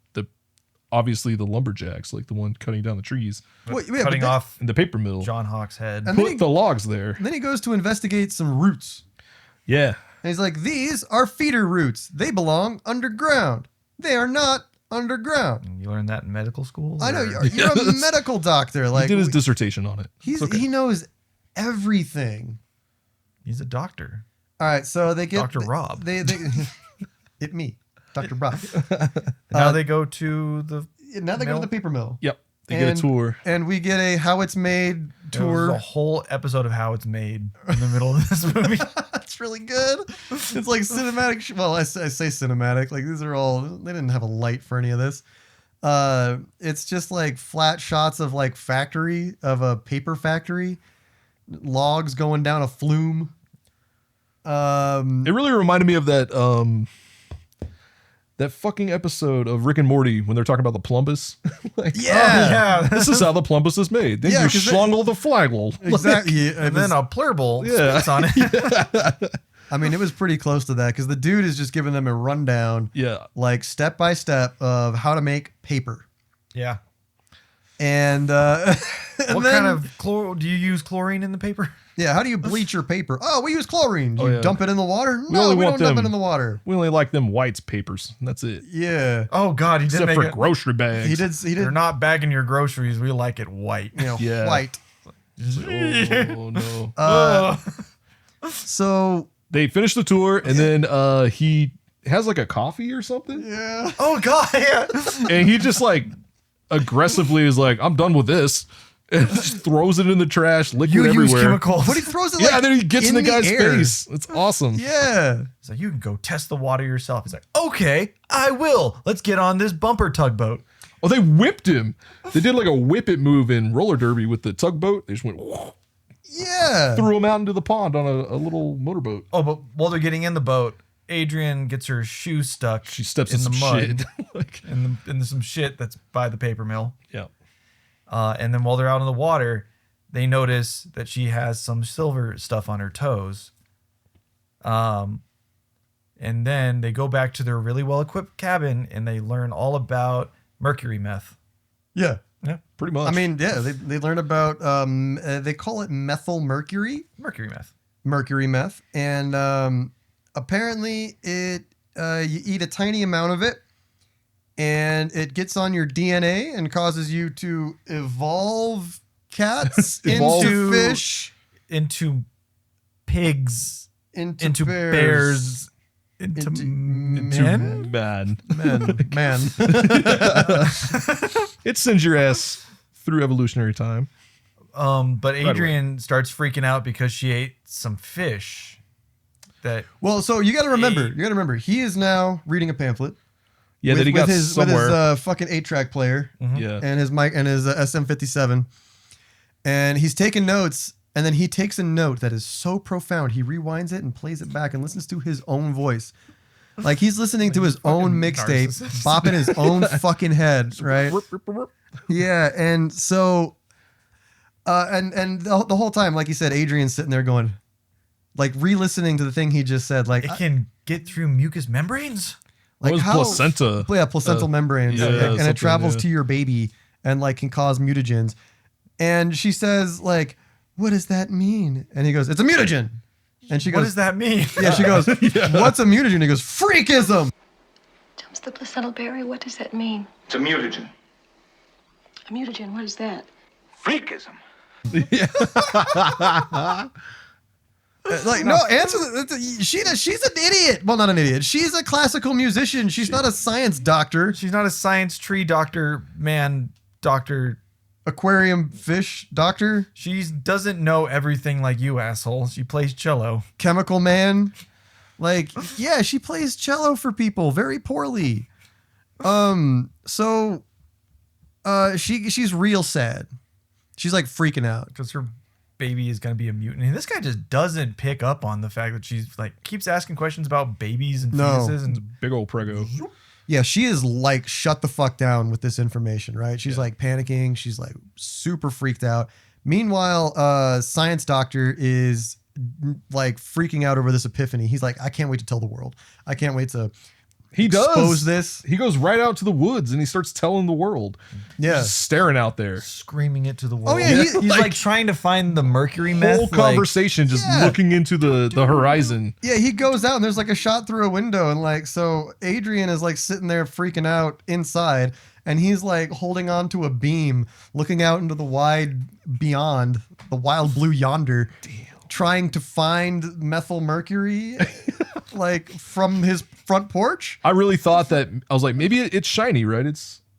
obviously the lumberjacks, like the one cutting down the trees, Well, yeah, but Cutting then- off and the paper mill, John Hawk's head. And then put he- the logs there. then he goes to investigate some roots. Yeah. And he's like, these are feeder roots. They belong underground. They are not underground. You learned that in medical school? I know or- you're a medical doctor. Like he did his dissertation on it. It's okay. he knows everything. He's a doctor. All right, so they get Dr. Rob. They it me, Dr. Rob. Now they go to the Now they go to Mill? the paper mill. Yep. They get And- a tour. And we get a how it's made There was tour. a whole episode of how it's made in the middle of this movie. That's really good. It's like cinematic. Well, I say cinematic. Like these are all. They didn't have a light for any of this. It's just like flat shots of like a paper factory, logs going down a flume. It really reminded me of that fucking episode of Rick and Morty when they're talking about the plumbus. Like, Yeah. this is how the plumbus is made. Then Yeah, you 'cause they- schlongle the flagel. Exactly. And then a plurble Yeah. spits on it. I mean, it was pretty close to that because the dude is just giving them a rundown, Yeah. like step by step of how to make paper. Yeah. And, What kind of do you use chlorine in the paper? Yeah, how do you bleach your paper? Oh, we use chlorine. Do Oh, you yeah. dump it in the water? We No, only we want don't dump them- it in the water. We only like them whites papers. That's it. Yeah. Oh God, he did Except make for it. grocery bags. He did You're not bagging your groceries. We like it white. you know, Yeah. white. Oh no. So, They finish the tour, and then he has like a coffee or something, yeah. Oh God, yeah. and he just like aggressively is like, "I'm done with this," and just throws it in the trash, liquid You use everywhere. chemicals. But he throws it Yeah, like and then he gets in the guy's air. face. It's awesome. Yeah. So you can go test the water yourself. He's like, okay, I will. Let's get on this bumper tugboat. Oh, they whipped him. They did like a whip it move in roller derby with the tugboat. They just went Yeah. threw him out into the pond on a little motorboat. Oh, but while they're getting in the boat, Adrian gets her shoe stuck. She steps in the some mud, shit. Like, in some shit that's by the paper mill. yeah. And then while they're out in the water, they notice that she has some silver stuff on her toes. And then they go back to their really well-equipped cabin and they learn all about mercury meth. Yeah. Yeah, Pretty much. I mean, yeah, they learn about, they call it methyl mercury. mercury meth. Mercury meth. And apparently you eat a tiny amount of it and it gets on your DNA and causes you to evolve cats Evolve. into fish, Into pigs, into, into bears, into Into men. man. man. It sends your ass through evolutionary time. But Adrian starts freaking out because she ate some fish. Well, so you got to remember, he is now reading a pamphlet. Yeah, that he got somewhere. With his fucking 8-track player. Yeah. And his mic and his SM57. And he's taking notes. And then he takes a note that is so profound. He rewinds it and plays it back and listens to his own voice. Like he's listening to his own mixtape, bopping his own fucking head, right? Yeah. And so, and the whole time, like you said, Adrian's sitting there going, like re-listening to the thing he just said. Like, it can get through mucous membranes? Like what was placenta? Yeah, placental membranes. And it travels to your baby and like can cause mutagens. And she says like, what does that mean? And he goes, it's a mutagen. And she goes, what does that mean? Yeah, she goes, what's a mutagen? He goes, freakism. Jumps the placental barrier. What does that mean? It's a mutagen. A mutagen, what is that? Freakism. Like, no, answer. She's an idiot. Well, not an idiot. She's a classical musician. She's not a science doctor. She's not a science tree doctor. Aquarium fish doctor. She doesn't know everything like you, asshole. She plays cello. Chemical man. Like, yeah, she plays cello for people very poorly. So she's real sad. She's like freaking out because her baby is going to be a mutant. And this guy just doesn't pick up on the fact that she's like keeps asking questions about babies and fetuses and big old prego. Yeah, she is like shut the fuck down with this information, right? She's like panicking. She's like super freaked out. Meanwhile, science doctor is like freaking out over this epiphany. He's like, I can't wait to tell the world. I can't wait to expose this. He goes right out to the woods and he starts telling the world. Yeah. Just staring out there. Screaming it to the world. Oh, yeah. He's like trying to find the mercury meth. Whole conversation just looking into the horizon. Yeah, he goes out and there's like a shot through a window and like, so Adrian is like sitting there freaking out inside and he's like holding on to a beam, looking out into the wide beyond, the wild blue yonder. Damn. Trying to find methyl mercury like from his front porch. I really thought that, I was like, maybe it's shiny, right?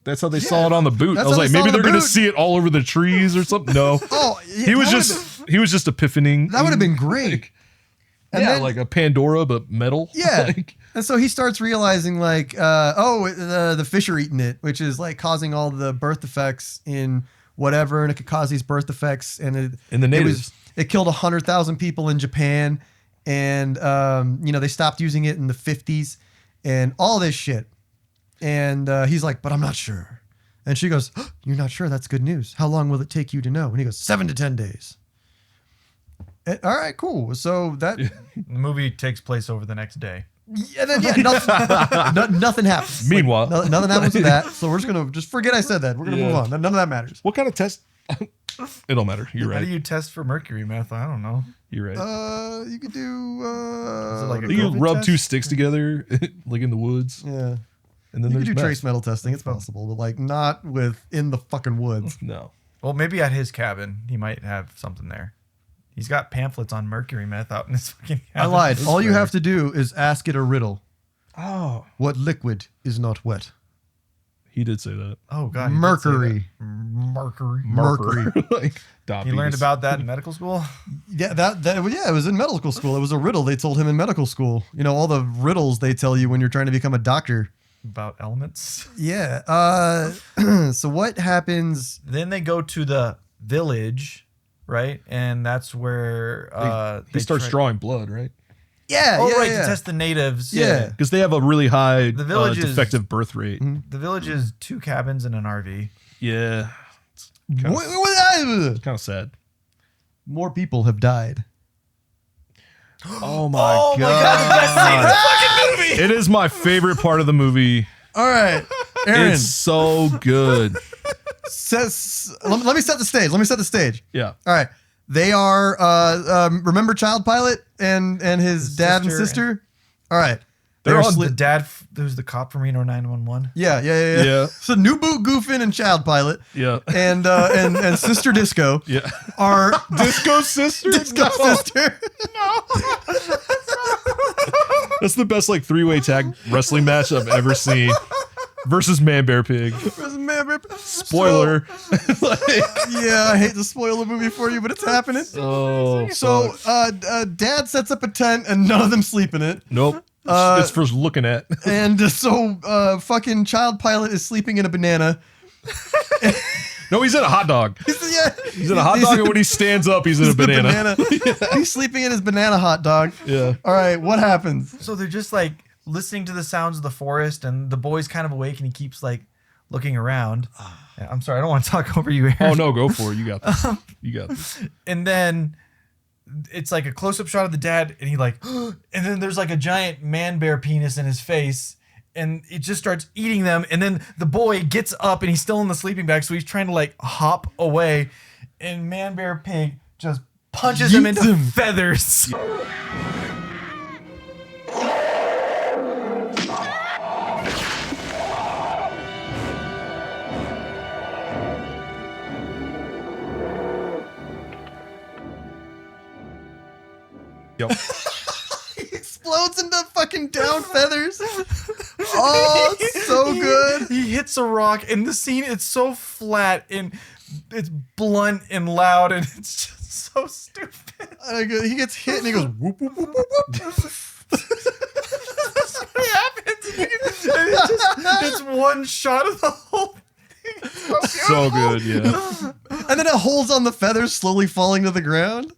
That's how they saw it on the boot. I was like, maybe they're going to see it all over the trees or something. No. Oh, yeah, he was just epiphaning. That would have been great. And then, like a Pandora, but metal. Yeah. And so he starts realizing like, the fish are eating it, which is like causing all the birth defects in whatever. And it could cause these birth defects. And in the natives. It killed 100,000 people in Japan. And, they stopped using it in the 50s and all this shit. And he's like, but I'm not sure. And she goes, oh, you're not sure? That's good news. How long will it take you to know? And he goes, 7 to 10 days. And, all right, cool. So that the movie takes place over the next day. Yeah, then nothing happens. Meanwhile, like, nothing happens with that. So we're just gonna forget I said that. We're gonna move on. None of that matters. What kind of test? It don't matter. You're right. How do you test for mercury meth? I don't know. You're right. You could do. Is it like a you COVID rub test? 2 sticks together, like in the woods. Yeah. And then you there's could do meth. trace metal testing. It's possible, but like not in the fucking woods. No. Well, maybe at his cabin, he might have something there. He's got pamphlets on mercury meth out in his fucking cabin. I lied. All you have to do is ask it a riddle. Oh. What liquid is not wet? He did say that. Oh God. Mercury. Mercury. Like, He learned about that in medical school. Yeah, it was in medical school. It was a riddle they told him in medical school. You know, all the riddles they tell you when you're trying to become a doctor. About elements. Yeah. So what happens? Then they go to the village, right? And that's where he starts drawing blood, right? Yeah. Oh, yeah, right, yeah. to test the natives. Yeah. Because they have a really high The village is- defective birth rate. The village is 2 cabins and an RV. Yeah. What? Kind of sad. More people have died. Oh my god. the best scene in the fucking movie. It is my favorite part of the movie. All right, Aaron. It's so good. Let me set the stage. Yeah. All right. They are remember Child Pilot and his dad and sister sister? All right. They're on the dad who's the cop from Reno 911. Yeah. So New Boot Goofin and Child Pilot. Yeah. And Sister Disco. Yeah. Are Disco Sister? Disco Sister. That's the best like 3-way tag wrestling match I've ever seen. Versus Man Bear Pig. Versus Man Spoiler. Yeah, I hate to spoil the movie for you, but it's happening. Oh, So, Dad sets up a tent and none of them sleep in it. nope. It's for looking at. And fucking child pilot is sleeping in a banana. No, he's in a hot dog. Yeah, He's in a hot dog, and when he stands up, he's in a banana. He's sleeping in his banana hot dog. Yeah. All right, what happens? So they're just like listening to the sounds of the forest, and the boy's kind of awake, and he keeps like looking around. Yeah, I'm sorry, I don't want to talk over you, Aaron. Oh no, go for it. You got this. You got this. And then it's like a close-up shot of the dad, and he like, and then there's like a giant man bear penis in his face, and it just starts eating them. And then the boy gets up, and he's still in the sleeping bag, so he's trying to like hop away, and man bear pig just punches him into feathers. Yep. He explodes into fucking down feathers. Oh, it's so good. He hits a rock, and the scene, it's so flat and it's blunt and loud, and it's just so stupid. He gets hit and he goes whoop whoop whoop whoop whoop. That's what happens. And it's one shot of the whole thing. So good, yeah. And then it holds on the feathers, slowly falling to the ground.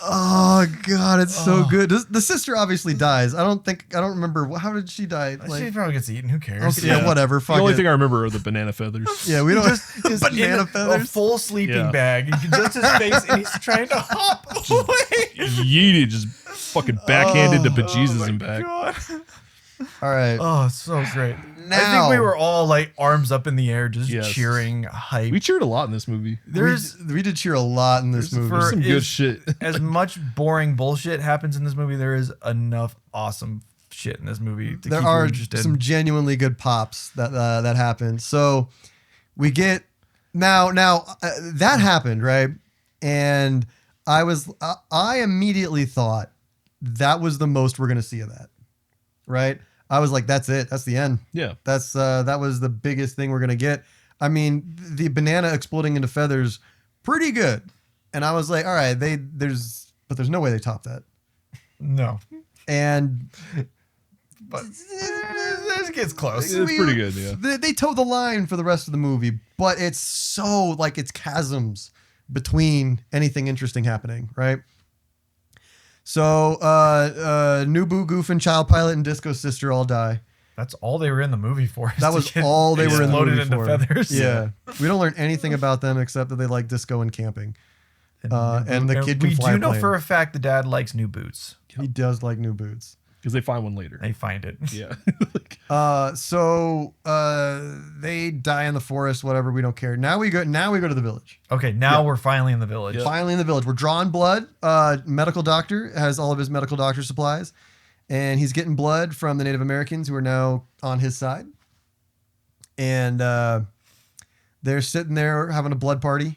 Oh god, it's so good. The sister obviously dies. I don't remember. How did she die? She probably gets eaten. Who cares? Okay, yeah, whatever. The Fuck only it. thing I rember are the banana feathers. Yeah, we don't. Just banana in feathers. a full sleeping Yeah. bag. You can just his face, and he's trying to hop away. Yeeted, just fucking backhanded to bejesus and back. God. All right. Oh, so great. I Now- think we were all like arms up in the air, just Yes. cheering, hype. We cheered a lot in this movie. We did cheer a lot in this movie. for- Some good is- shit. As much boring bullshit happens in this movie, there is enough awesome shit in this movie to There keep you are interested. some genuinely good pops that happen. So we get now that happened, right? And I immediately thought that was the most we're gonna see of that, right? I was like, that's it. That's the end. Yeah. That was the biggest thing we're gonna get. I mean, the banana exploding into feathers, pretty good. And I was like, all right, there's no way they top that. No, And but it gets close. It's pretty good, yeah. They toe the line for the rest of the movie, but it's so like it's chasms between anything interesting happening, right? So, Nubu, Goof, and Child Pilot and Disco Sister all die. That's all they were in the movie for. is That to was get all they were in the exploded movie into for. feathers. Yeah, we don't learn anything about them except that they like disco and camping. And the kid can we fly do a know plane. for a fact the dad likes new boots. He does like new boots. Because they find one later. They find it. Yeah. So they die in the forest. Whatever, we don't care. Now we go to the village. Okay, now we're finally in the village. Yeah. Finally in the village. We're drawing blood. Medical doctor has all of his medical doctor supplies. And he's getting blood from the Native Americans who are now on his side. And they're sitting there having a blood party.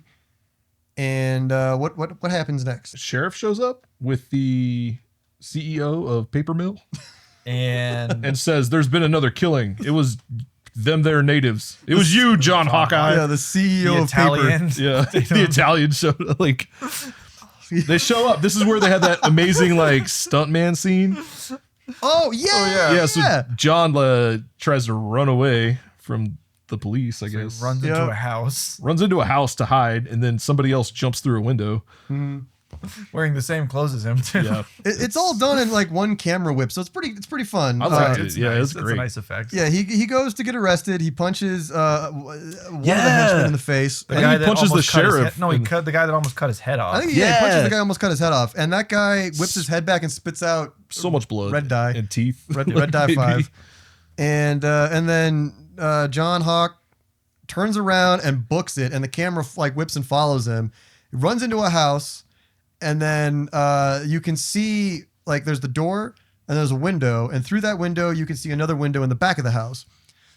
And what happens next? Sheriff shows up with the CEO of Paper Mill And says, there's been another killing. It was them, they're natives. It was you, John Hawkeye. Yeah, the CEO the of Paper. Yeah, Italian. the Italian showed like they show up. This is where they had that amazing like stuntman scene. Oh yeah. Yeah, so John tries to run away from the police, I guess. runs into a house Runs into a house to hide, and then somebody else jumps through a window. wearing the same clothes as him too. Yeah, It's all done in like one camera whip, so it's pretty fun. I liked Uh, it. Yeah, nice. it's That's great. a nice effect. Yeah, he goes to get arrested. He punches one of the henchmen in the face. The And guy he that punches the almost cut his sheriff head- No, he and- cut the guy that almost cut his head off. I think he punches Yeah. the guy, almost cut his head off, and that guy whips his head back and spits out So much blood, red dye. and teeth, red Like, dye maybe. 5. And then John Hawk turns around and books it, and the camera like whips and follows him. He runs into a house, and then you can see like there's the door and there's a window, and through that window you can see another window in the back of the house.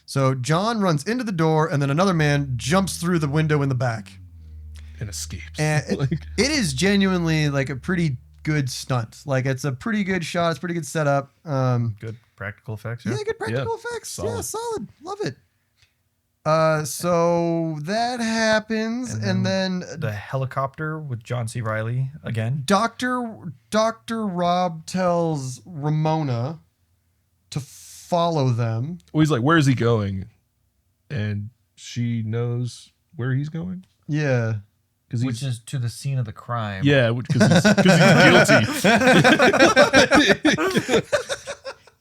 So John runs into the door, and then another man jumps through the window in the back. and escapes. And Like, it is genuinely like a pretty good stunt. Like it's a pretty good shot. It's pretty good setup. Good practical effects. Yeah, Yeah. good practical effects. Yeah, solid. solid. Love it. So that happens, and then The helicopter with John C. Reilly again. Dr. Rob tells Ramona to follow them. Well, he's like, "Where's he going?" And she knows where he's going Yeah. because he's Which is to the scene of the crime. yeah, because he's guilty.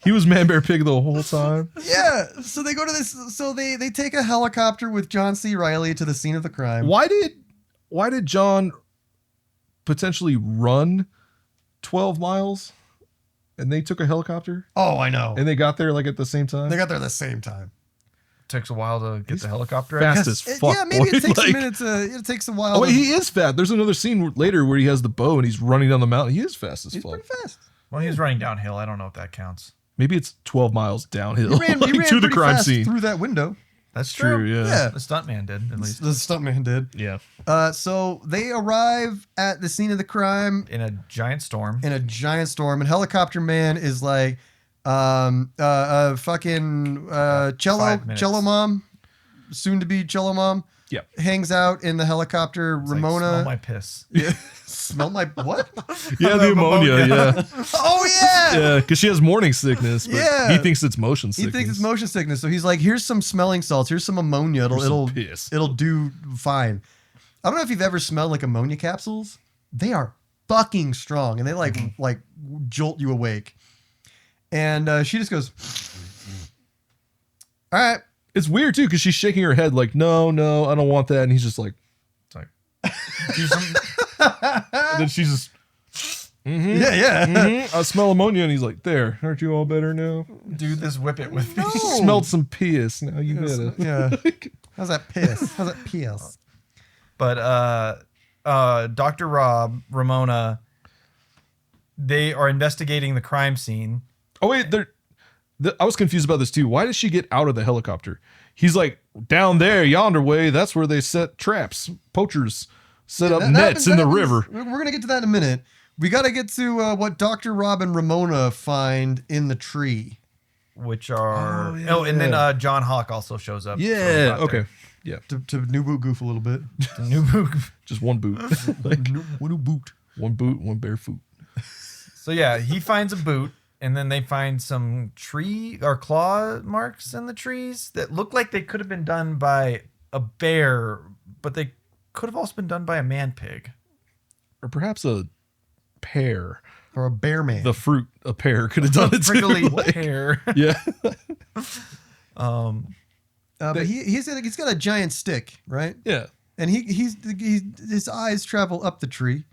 He was Man Bear Pig the whole time. Yeah. So they go to this. So they take a helicopter with John C. Reilly to the scene of the crime. Why did John potentially run 12 miles and they took a helicopter Oh, I know. and they got there like at the same time? They got there at the same time. Takes a while to get the helicopter. I fast guess. as fuck. Yeah, maybe boy. it takes Like- a minute to. It takes a while. Oh, wait, to- he is fast. There's another scene later where he has the bow and he's running down the mountain. He is fast as He's fuck. pretty fast. Well, he was running downhill. I don't know if that counts. Maybe it's 12 miles downhill He ran, like, he ran to the pretty crime fast scene. through that window. That's True, true. yeah. Yeah. The stuntman did, at least. The stuntman did. Yeah. So they arrive at the scene of the crime In a giant storm. in a giant storm, and helicopter man is like, fucking cello 5 minutes. mom, soon to be cello mom. Yep. Hangs out in the helicopter. It's like, Ramona, smell my piss. yeah, smell my what? Yeah, the ammonia, yeah. Oh yeah. Yeah, because she has morning sickness, but Yeah. he thinks it's motion He sickness. thinks it's motion sickness, so he's like, "Here's some smelling salts. Here's some ammonia. Here's some It'll piss." it'll do fine." I don't know if you've ever smelled like ammonia capsules. They are fucking strong, and they like jolt you awake. And she just goes, "All right." It's weird too because she's shaking her head like, no, I don't want that, and he's just like, It's like, do some, and then she's just, Yeah. I smell ammonia, and he's like, there, aren't you all better now? do this, whip it with me. Smelled some piss. Now you better. Yeah. How's that piss? How's that piss? But Dr. Rob, Ramona, they are investigating the crime scene. Oh wait, I was confused about this too. Why does she get out of the helicopter? He's like, down there, yonder way. That's where they set traps. Poachers set up That nets in the happens- river. We're going to get to that in a minute. We got to get to what Dr. Rob and Ramona find in the tree. Which are Oh, then John Hawk also shows up. Yeah. Okay. Yeah. To new boot goof a little bit. The new book. Just one boot. Like, One boot. one boot, one barefoot. So yeah, he finds a boot, and then they find some tree or claw marks in the trees that look like they could have been done by a bear, but they could have also been done by a man pig. Or perhaps a pear. Or a bear man. The fruit, a pear could have done it too. Prickly Like, pear. yeah. But he's got a giant stick, right? Yeah. And his eyes travel up the tree,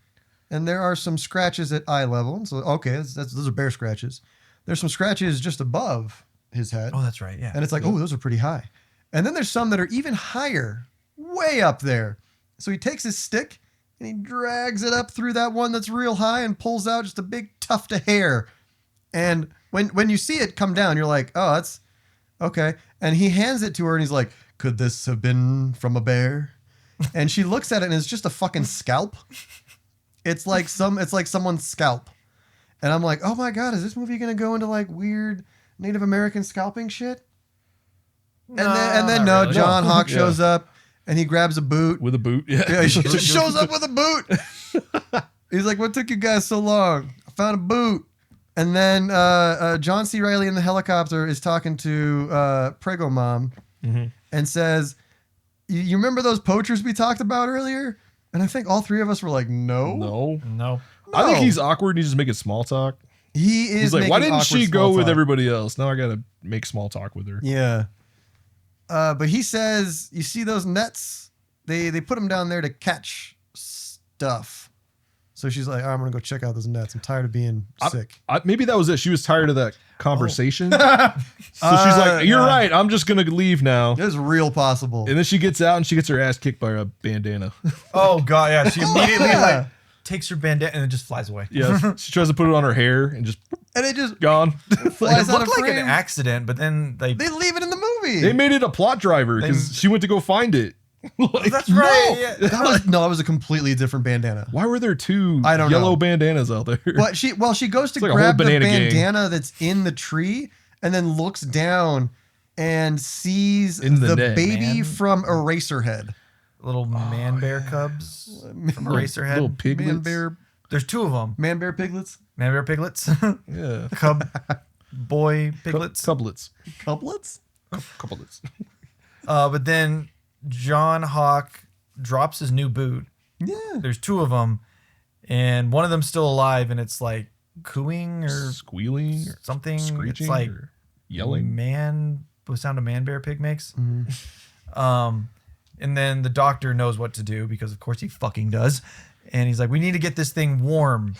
and there are some scratches at eye level. So okay, those are bear scratches. There's some scratches just above his head, Oh, that's right. Yeah. and it's like, oh, those are pretty high. And then there's some that are even higher, way up there. So he takes his stick and he drags it up through that one that's real high and pulls out just a big tuft of hair. And when you see it come down, you're like, oh, that's okay. And he hands it to her and he's like, could this have been from a bear? And she looks at it and it's just a fucking scalp. It's like someone's scalp. And I'm like, oh my God, is this movie going to go into like weird Native American scalping shit? And then not no, really. John Hawk Yeah. shows up and he grabs a boot. With a boot. Yeah. Yeah, he just shows up with a boot. He's like, what took you guys so long? I found a boot. And then John C. Reilly in the helicopter is talking to Prego Mom and says, you remember those poachers we talked about earlier? And I think all three of us were like, no. No. I think No. he's awkward and he's just making small talk. He is He's like, making why didn't awkward she small go with talk. everybody else? Now I got to make small talk with her. Yeah. But he says, you see those nets? They put them down there to catch stuff. So she's like, I'm going to go check out those nets. I'm tired of being sick. Maybe that was it. She was tired of that conversation. So she's like, you're right. I'm just going to leave now. It's real possible. And then she gets out and she gets her ass kicked by a bandana. Oh god, yeah. She immediately Yeah. like takes her bandana and it just flies away. Yeah. She tries to put it on her hair and just And it just gone. flies It out of looked like an frame. accident, but then They leave it in the movie. They made it a plot driver because she went to go find it. Like, that's right. no. Yeah. That was a completely different bandana. Why were there two I don't yellow know. bandanas out there? But she goes to like a whole grab the banana gang. bandana that's in the tree and then looks down and sees In the the net, baby man. from Eraserhead. Little man bear cubs from Eraserhead. Little piglets. There's 2 of them. Man bear piglets. Man bear piglets. Yeah. Cub boy piglets. Cublets. Couplets? Couplets. But then John Hawk drops his new boot. Yeah. There's 2 of them, and one of them's still alive, and it's like cooing or Squealing. Or something. Screeching. It's like Or yelling. man, the sound a man bear pig makes. And then the doctor knows what to do because of course he fucking does, and he's like, we need to get this thing warm.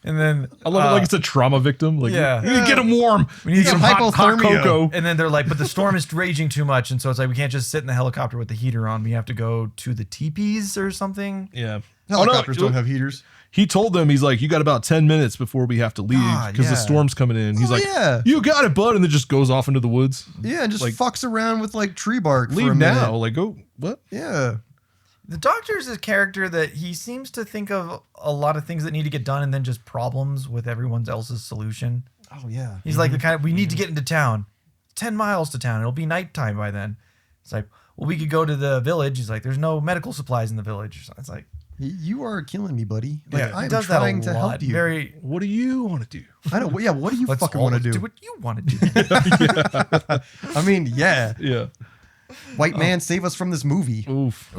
And then I love it like it's a trauma victim. Like, yeah. we need to get him warm. We need some some hot cocoa. And then they're like, but the storm is raging too much, and so it's like we can't just sit in the helicopter with the heater on. We have to go to the teepees or something. Yeah. Helicopters don't have heaters. He told them, he's like, you got about 10 minutes before we have to leave because the yeah. storm's coming in. He's Oh, like, yeah. you got it, bud. And then just goes off into the woods. Yeah, and just Like- fucks around with like tree bark for a Leave minute. now. Like, go, what? Yeah. The doctor's a character that he seems to think of a lot of things that need to get done and then just problems with everyone else's solution. Oh yeah. He's like the kind of, we need to get into town. 10 miles to town. It'll be nighttime by then. It's like, well, we could go to the village. He's like, there's no medical supplies in the village. It's like, You are killing me, buddy. Like, he I'm does that a trying to help lot. you. Very. What do you want to do? I don't. Yeah. What do you Let's fucking all want to do? do what you want to do. I mean, yeah. Yeah. White man, save us from this movie. Oof.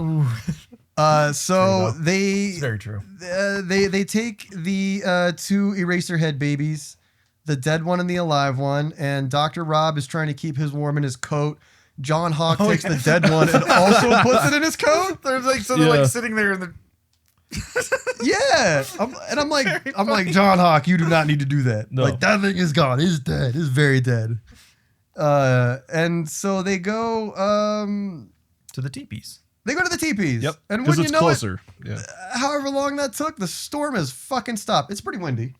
So It's very true. they take the 2 Eraserhead babies, the dead one and the alive one, and Dr. Rob is trying to keep his warm in his coat. John Hawk takes the dead one and also puts it in his coat. They're like, so they're, like, sitting there in the. Yeah, I'm like John Hawk, you do not need to do that. No. Like that thing is gone. It's dead. It's very dead. And so they go To the teepees. they go to the teepees. Yep. And Because when it's you know closer. Yeah. it, however long that took, the storm has fucking stopped. It's pretty windy.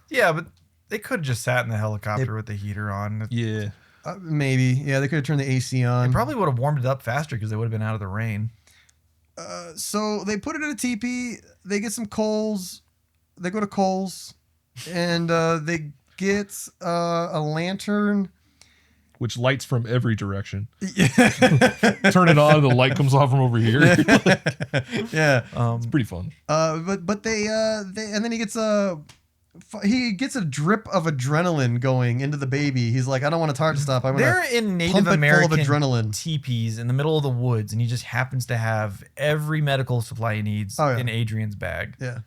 Yeah, but they could have just sat in the helicopter with the heater on. Yeah. Maybe. Yeah, they could have turned the AC on. They probably would have warmed it up faster because they would have been out of the rain. So they put it in a teepee. They get some coals. They go to Coles, and they get a lantern. Which lights from every direction. Turn it on, the light comes off from over here. Yeah. It's pretty fun. But they and then he gets a drip of adrenaline going into the baby. He's like, I don't want to heart stop. I'm They're gonna in Native pump it full of American adrenaline. teepees in the middle of the woods, and he just happens to have every medical supply he needs Oh, yeah. in Adrian's bag. Yeah.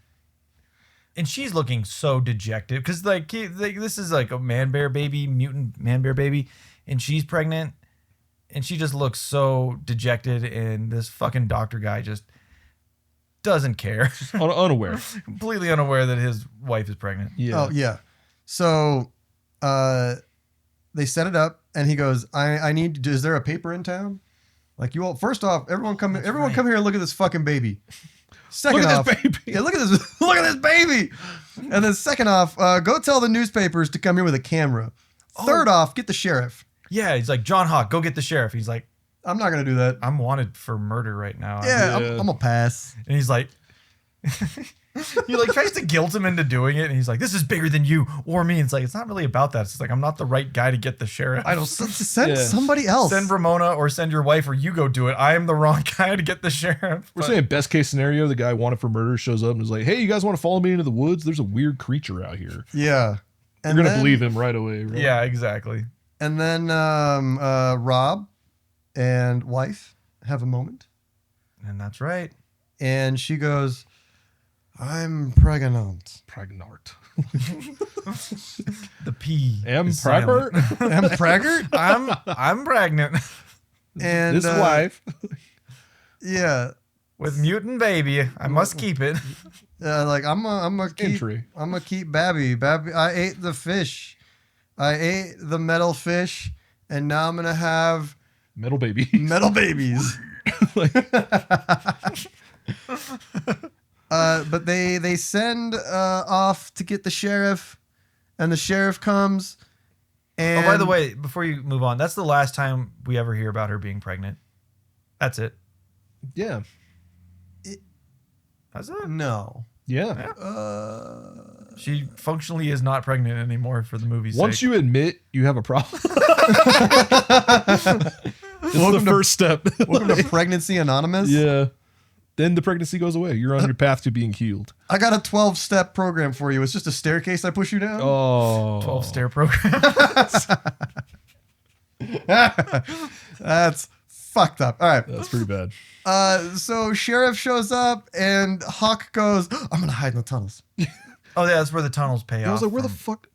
And she's looking so dejected because like this is like a man bear baby, mutant man bear baby, and she's pregnant, and she just looks so dejected, and this fucking doctor guy just doesn't care, Unaware. completely unaware that his wife is pregnant. Yeah. Oh yeah. So they set it up, and he goes, I need. Is there a paper in town? Like you all. First off, everyone come here and look at this fucking baby. Second Look at off, this baby. Yeah, look at this. Look at this baby. And then second off, go tell the newspapers to come here with a camera. Third off, get the sheriff. Yeah, he's like, John Hawk, go get the sheriff. He's like, I'm not gonna do that. I'm wanted for murder right now. Yeah, Yeah. I'm gonna pass. And he's like, he like tries to guilt him into doing it, and he's like, "This is bigger than you or me." And it's like, it's not really about that. It's like, I'm not the right guy to get the sheriff. I don't send Yeah. somebody else. Send Ramona or send your wife, or you go do it. I am the wrong guy to get the sheriff. We're But- saying best case scenario, the guy wanted for murder shows up and is like, hey, you guys want to follow me into the woods? There's a weird creature out here. Yeah. You're going to believe him right away. Right? yeah, exactly. And then Rob and wife have a moment, And that's right. and she goes, "I'm pregnant." Pregnant. The P. Am is silent. pregnant? I'm pregnant. I'm pregnant And This wife. yeah, with mutant baby. I must keep it. like I'm gonna keep. Entry. I'm gonna keep Babby. I ate the fish. I ate the metal fish, and now I'm gonna have Metal baby. metal babies. But they send off to get the sheriff, and the sheriff comes. And Oh, by the way, before you move on, that's the last time we ever hear about her being pregnant. That's it. Yeah. That's it. no. Yeah. She functionally is not pregnant anymore for the movie's Once sake. you admit you have a problem, it's the first step. Welcome to Pregnancy Anonymous. Yeah. Then the pregnancy goes away. You're on your path to being healed. I got a 12-step program for you. It's just a staircase I push you down. Oh. 12-stair program. That's fucked up. All right. That's pretty bad. So Sheriff shows up and Hawk goes, I'm going to hide in the tunnels. Oh, yeah, that's where the tunnels pay off. I was like, where the from. fuck?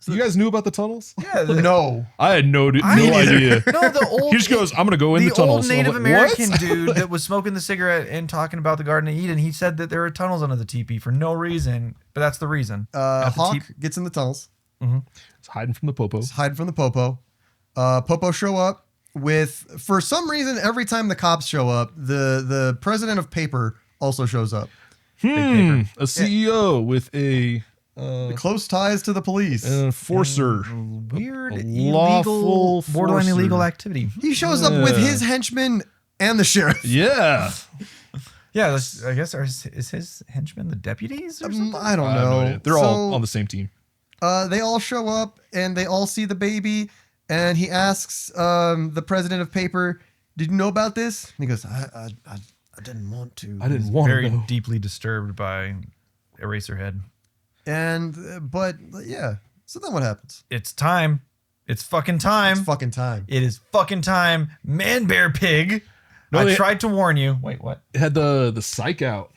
You guys knew about the tunnels? Yeah, No. I had no idea. No, the old He just goes, I'm going to go in the tunnels. old And Native I'm like, American what? dude that was smoking the cigarette and talking about the Garden of Eden. He said that there were tunnels under the teepee for no reason, but that's the reason. At the Hawk teep- gets in the tunnels. It's hiding from the popo. He's hiding from the popo. Popo show up with, for some reason, every time the cops show up, the president of paper also shows up. A CEO with a Close ties to the police. an enforcer. Weird, A illegal, lawful borderline forcer. illegal activity. He shows up with his henchmen and the sheriff. Yeah. Yeah, I guess is his henchmen the deputies or something? I don't I have no know. idea. They're all on the same team. They all show up and they all see the baby. And he asks the president of paper, "Did you know about this?" And he goes, "I didn't want to." I didn't want Very to know. deeply disturbed by Eraserhead. And but yeah. So then what happens? It's time. It's fucking time. It's fucking time. It is fucking time. Man, bear, pig. No, I they- tried to warn you. Wait, what? It had the psych out,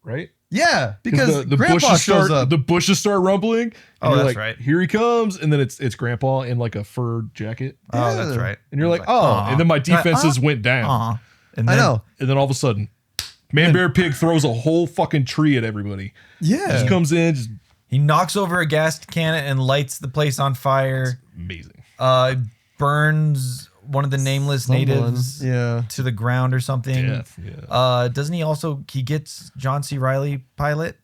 right? Yeah, because the Grandpa bushes shows start up. the bushes start rumbling. And Oh, you're that's like, right. Here he comes, and then it's Grandpa in like a fur jacket, Oh, Yeah. that's right. and you're like, oh, aw. and then my defenses went down, Aw. And I then, know. and then all of a sudden, Man Bear Pig throws a whole fucking tree at everybody. Yeah. Just comes in, just He knocks over a gas can and lights the place on fire. amazing. Burns one of the nameless natives Yeah. to the ground or something. Death, yeah. Doesn't he also, he gets John C. Reilly pilot?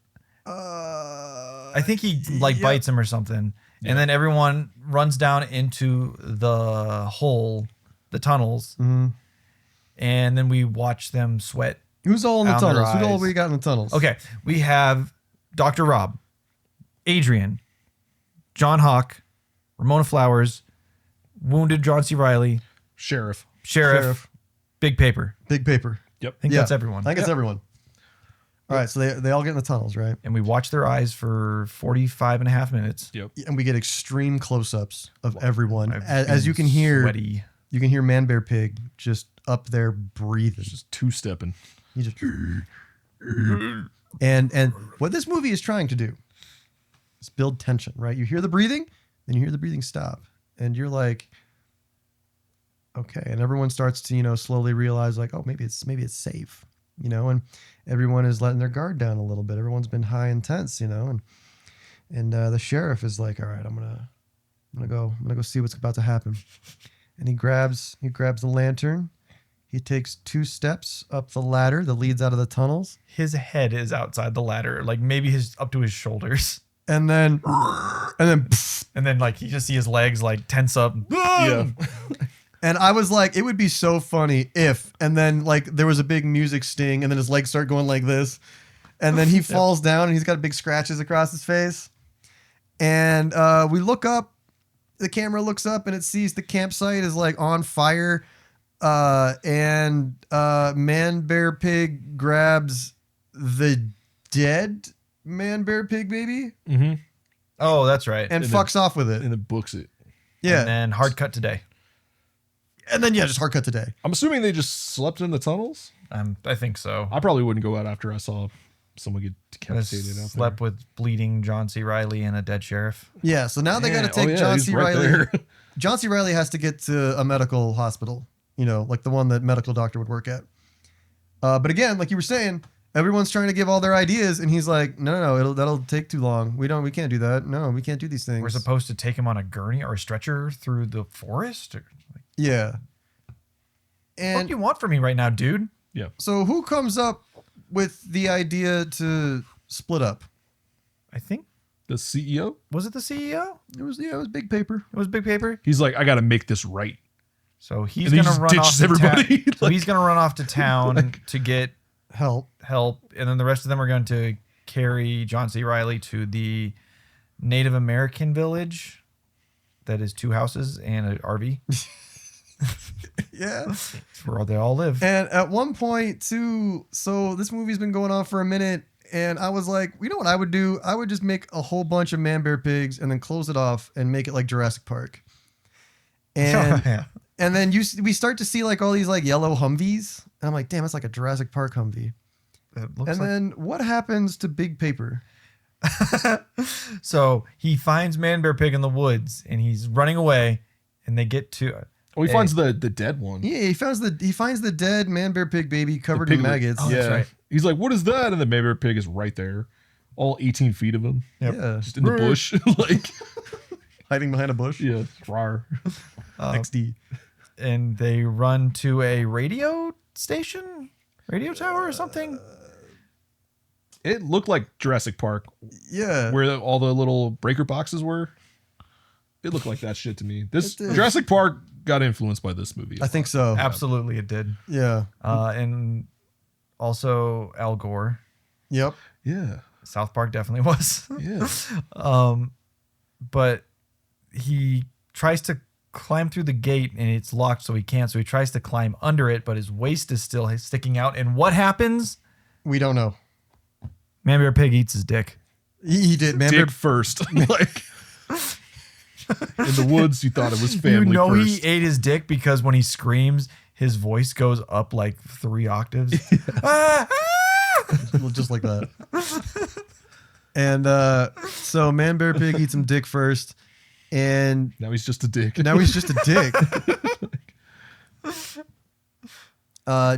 I think he bites him or something. And then everyone runs down into the hole, the tunnels. Mm-hmm. And then we watch them sweat. Who's all in the Down their tunnels? Who all eyes. we got in the tunnels? Okay, we have Dr. Rob, Adrian, John Hawk, Ramona Flowers, wounded John C. Reilly, Sheriff. Sheriff, Big Paper. Big paper. Yep. I think that's everyone. I think it's everyone. All right, so they all get in the tunnels, right? And we watch their eyes for 45 and a half minutes. Yep. And we get extreme close-ups of everyone. I've As you been can hear, sweaty. you can hear Man Bear Pig just up there breathing. Just two-stepping. He just and what this movie is trying to do is build tension, right? You hear the breathing, then you hear the breathing stop, and you're like, okay. And everyone starts to slowly realize like, oh, maybe it's safe, and everyone is letting their guard down a little bit. Everyone's been high and tense, and the sheriff is like, all right, I'm gonna go see what's about to happen, and he grabs the lantern. He takes 2 steps up the ladder that leads out of the tunnels. His head is outside the ladder, like maybe up to his shoulders. And then And then like you just see his legs like tense up. Yeah. and I was like, it would be so funny if, and then like there was a big music sting and then his legs start going like this. And then he falls down and he's got big scratches across his face. And we look up, the camera looks up and it sees the campsite is like on fire. And Man Bear Pig grabs the dead Man Bear Pig baby Mm-hmm. Oh, that's right. and fucks off with it. And it books it. Yeah. And then hard cut today. And then just hard cut today. I'm assuming they just slept in the tunnels. I think so. I probably wouldn't go out after I saw someone get I decapitated out slept with bleeding John C. Reilly and a dead sheriff. Yeah, so now they got to Yeah. take Oh, yeah, John he's C. right Reilly. there. John C. Reilly has to get to a medical hospital, like the one that medical doctor would work at. But again, like you were saying, everyone's trying to give all their ideas, and he's like, no, that'll take too long. We can't do that. No, we can't do these things. We're supposed to take him on a gurney or a stretcher through the forest. Yeah. What And do you want from me right now, dude? so who comes up with the idea to split up? I think, The CEO? was it the CEO? It was Big Paper. It was Big Paper. He's like, I got to make this right. So he's And he gonna just run off ditches to everybody. town. So he's gonna run off to town to get Help. help, and then the rest of them are going to carry John C. Reilly to the Native American village that is 2 houses and an RV. Yeah. It's where they all live. And at one point, too, so this movie's been going on for a minute, and I was like, you know what I would do? I would just make a whole bunch of Man Bear Pigs and then close it off and make it like Jurassic Park. And Yeah. and then we start to see like all these like yellow Humvees, and I'm like, damn, it's like a Jurassic Park Humvee. It looks And like- then what happens to Big Paper? So he finds Man Bear Pig in the woods and he's running away, and they get to Oh, he finds the dead one. Yeah, he finds the dead Man Bear Pig baby covered in Piglet. maggots. Oh, yeah. that's right. He's like, what is that? And the Man Bear Pig is right there. All 18 feet of him. Yep. Yeah, Just in the bush. Like, hiding behind a bush. yeah. Rawr. XD. and they run to a radio station, radio tower or something. It looked like Jurassic Park, Yeah. where all the little breaker boxes were. It looked like that shit to me. This It did. Jurassic Park got influenced by this movie. I think so. Absolutely, it did. Yeah. And also Al Gore. Yep. Yeah. South Park definitely was. Yeah. But he tries to climb through the gate and it's locked, so he can't. So he tries to climb under it, but his waist is still sticking out. And what happens? We don't know. Man Bear Pig eats his dick. He did. Man Bear Dick first. Like, in the woods, you thought it was family You know first. he ate his dick because when he screams, his voice goes up like 3 octaves. Ah, ah! just like that. And so Man Bear Pig eats him dick first, and Now he's just a dick. now he's just a dick.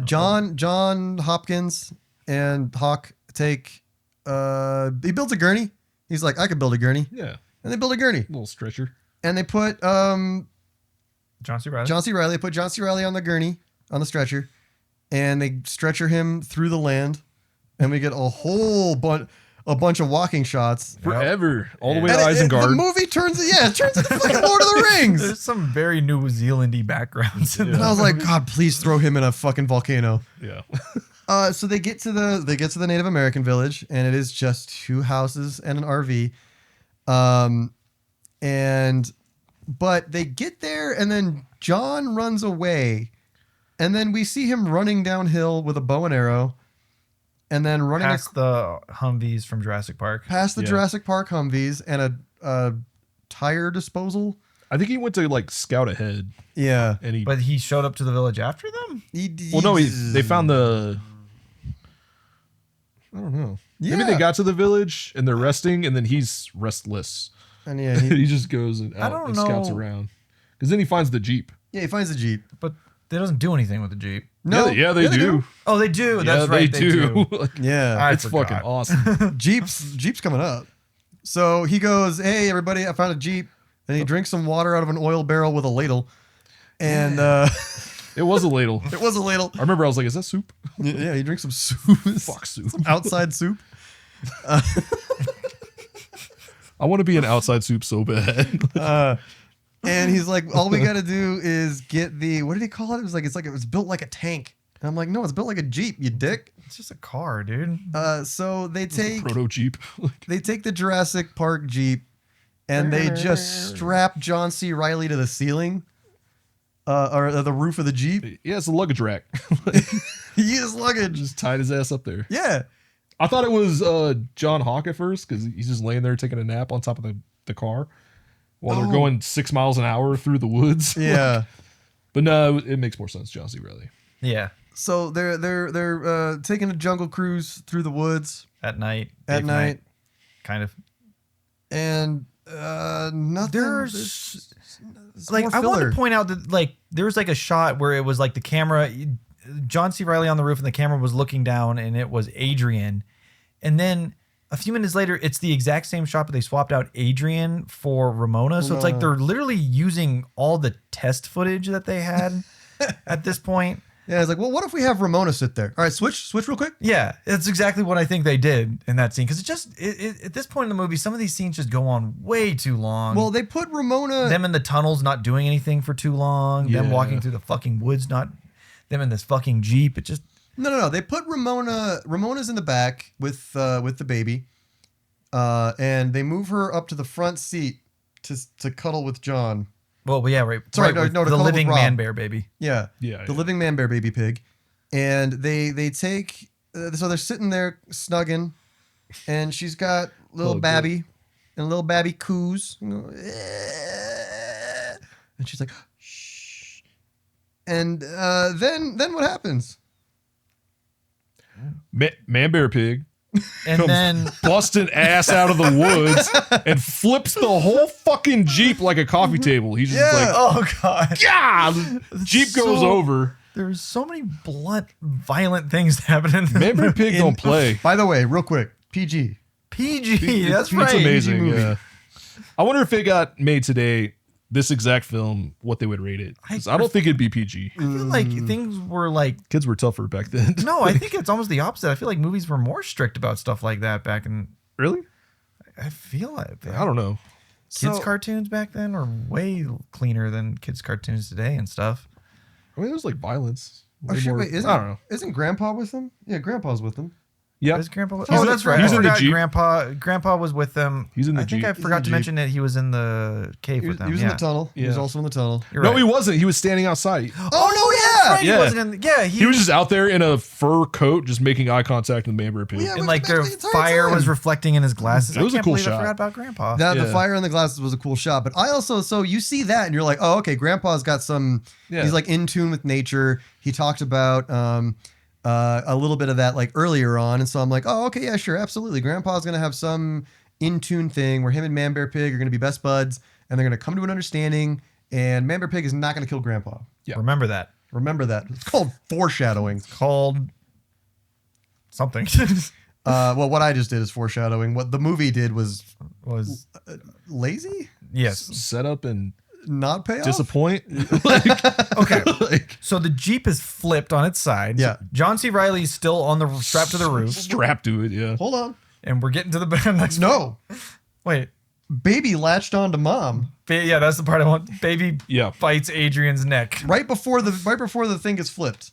John Hopkins and Hawk take he builds a gurney. He's like, I could build a gurney. Yeah. And they build a gurney. Little stretcher. And they put John C. Reilly. John C. Reilly. They put John C. Reilly on the gurney, on the stretcher, and they stretcher him through the land, and we get a bunch of walking shots. Forever. All the way And to the Isengard. movie turns into fucking Lord of the Rings. There's some very New Zealandy backgrounds in And I was like, God, please throw him in a fucking volcano. Yeah. So they get to the Native American village, and it is just 2 houses and an RV. But they get there, and then John runs away, and then we see him running downhill with a bow and arrow, and then running past the Humvees from Jurassic Park. past the Yeah. Jurassic Park Humvees and a tire disposal. I think he went to like scout ahead, Yeah. and he. But he showed up to the village after them? well, no, they found the. I don't know. Yeah. Maybe they got to the village and they're resting, and then he's restless. And yeah, He just goes and I out don't and scouts know. around. Because then he finds the Jeep. he finds the Jeep. But they doesn't do anything with the Jeep. No, yeah, they do. Oh, they do. Yeah, That's right. They do. Like, Yeah. I it's forgot. fucking awesome. Jeep's coming up. So he goes, "Hey everybody, I found a Jeep." And he drinks some water out of an oil barrel with a ladle. And It was a ladle. it was a ladle. I remember I was like, is that soup? Yeah, he drinks some soup. Fuck soup. Outside soup. I want to be an outside soup so bad. And he's like, all we gotta do is get the, what did he call it? It was built like a tank. And I'm like, no, it's built like a Jeep, you dick. It's just a car, dude. So they take Proto Jeep. the Jurassic Park Jeep and they just strap John C. Reilly to the ceiling. Or the roof of the Jeep. Yeah, it's a luggage rack. He is luggage. Just tied his ass up there. Yeah. I thought it was John Hawk at first because he's just laying there taking a nap on top of the car while they're going 6 miles an hour through the woods. Yeah. But no, it makes more sense, John C. Reilly. Yeah. So they're taking a jungle cruise through the woods At night. at day for night, Kind of. and nothing. There's It's like more I wanted filler. to point out that like there was like a shot where it was like the camera, John C. Reilly on the roof, and the camera was looking down, and it was Adrian, and then a few minutes later, it's the exact same shot, but they swapped out Adrian for Ramona. So it's like they're literally using all the test footage that they had at this point. Yeah, it's like, well, what if we have Ramona sit there? All right, switch real quick. Yeah, that's exactly what I think they did in that scene. Because at this point in the movie, some of these scenes just go on way too long. Well, they put Ramona. Them in the tunnels not doing anything for too long. Them Yeah. walking through the fucking woods, not them in this fucking Jeep. It just No. They put Ramona. Ramona's in the back with the baby, and they move her up to the front seat to cuddle with John. Well, yeah, right. Sorry, right, no, to the cuddle with living Rob. man bear baby. Yeah, Yeah, the yeah. living man bear baby pig, and they take. So they're sitting there snugging, and she's got little Oh, Babby, and little Babby coos, and she's like, shh. And then what happens? Man bear pig And comes then busting ass out of the woods and flips the whole fucking Jeep like a coffee table. He's just Yeah. like, oh god, yeah, the Jeep goes So- over. there's so many blunt, violent things happening. In this Man bear movie. pig don't play. By the way, real quick, PG. PG. That's It's right. amazing. movie. Yeah. I wonder if it got made today, this exact film, what they would rate it. 'Cause I don't think it'd be PG. I feel like things were like. Kids were tougher back then. No, I think it's almost the opposite. I feel like movies were more strict about stuff like that back in. Really? I feel like I don't know. kids' So- cartoons back then were way cleaner than kids' cartoons today and stuff. I mean, there's like violence. Oh Way shit! more- Wait, I don't know. isn't Grandpa with them? Yeah, Grandpa's with them. Yeah. Is Grandpa? He's Oh, in- that's right. he's I in the forgot Jeep. Grandpa was with them. He's in the I think Jeep. I He's in forgot the to mention that he was in the cave He was, with them. he was yeah. in the tunnel. He was Yeah. also in the tunnel. You're No, right. he wasn't. He was standing outside. Oh, no, that's right. Yeah. He wasn't in. Yeah, He was just out there in a fur coat, just making eye contact with the man bear pig. Well, yeah, and but like back the the entire fire was time. reflecting in his glasses. It was I a can't cool believe I shot. forgot about Grandpa. The Yeah. fire in the glasses was a cool shot, but I also so you see that and you're like, oh, okay, Grandpa's got some. Yeah. He's like in tune with nature. He talked about a little bit of that like earlier on, and so I'm like, oh, okay, yeah, sure, absolutely. Grandpa's gonna have some in tune thing where him and Man Bear Pig are gonna be best buds, and they're gonna come to an understanding. And Man Bear Pig is not gonna kill Grandpa. Yeah. Remember that. Remember that. It's called foreshadowing. Called something. Well, what I just did is foreshadowing. What the movie did was was lazy, yes. Set up and not pay off. disappoint. Okay. Like, So the Jeep is flipped on its side. Yeah. John C. Riley's still on the strapped to the roof, strapped to it, yeah. Hold on. and we're getting to the next. No, Wait. baby latched onto mom Yeah, that's the part I want. Baby Yeah. bites Adrian's neck. right before the thing gets flipped.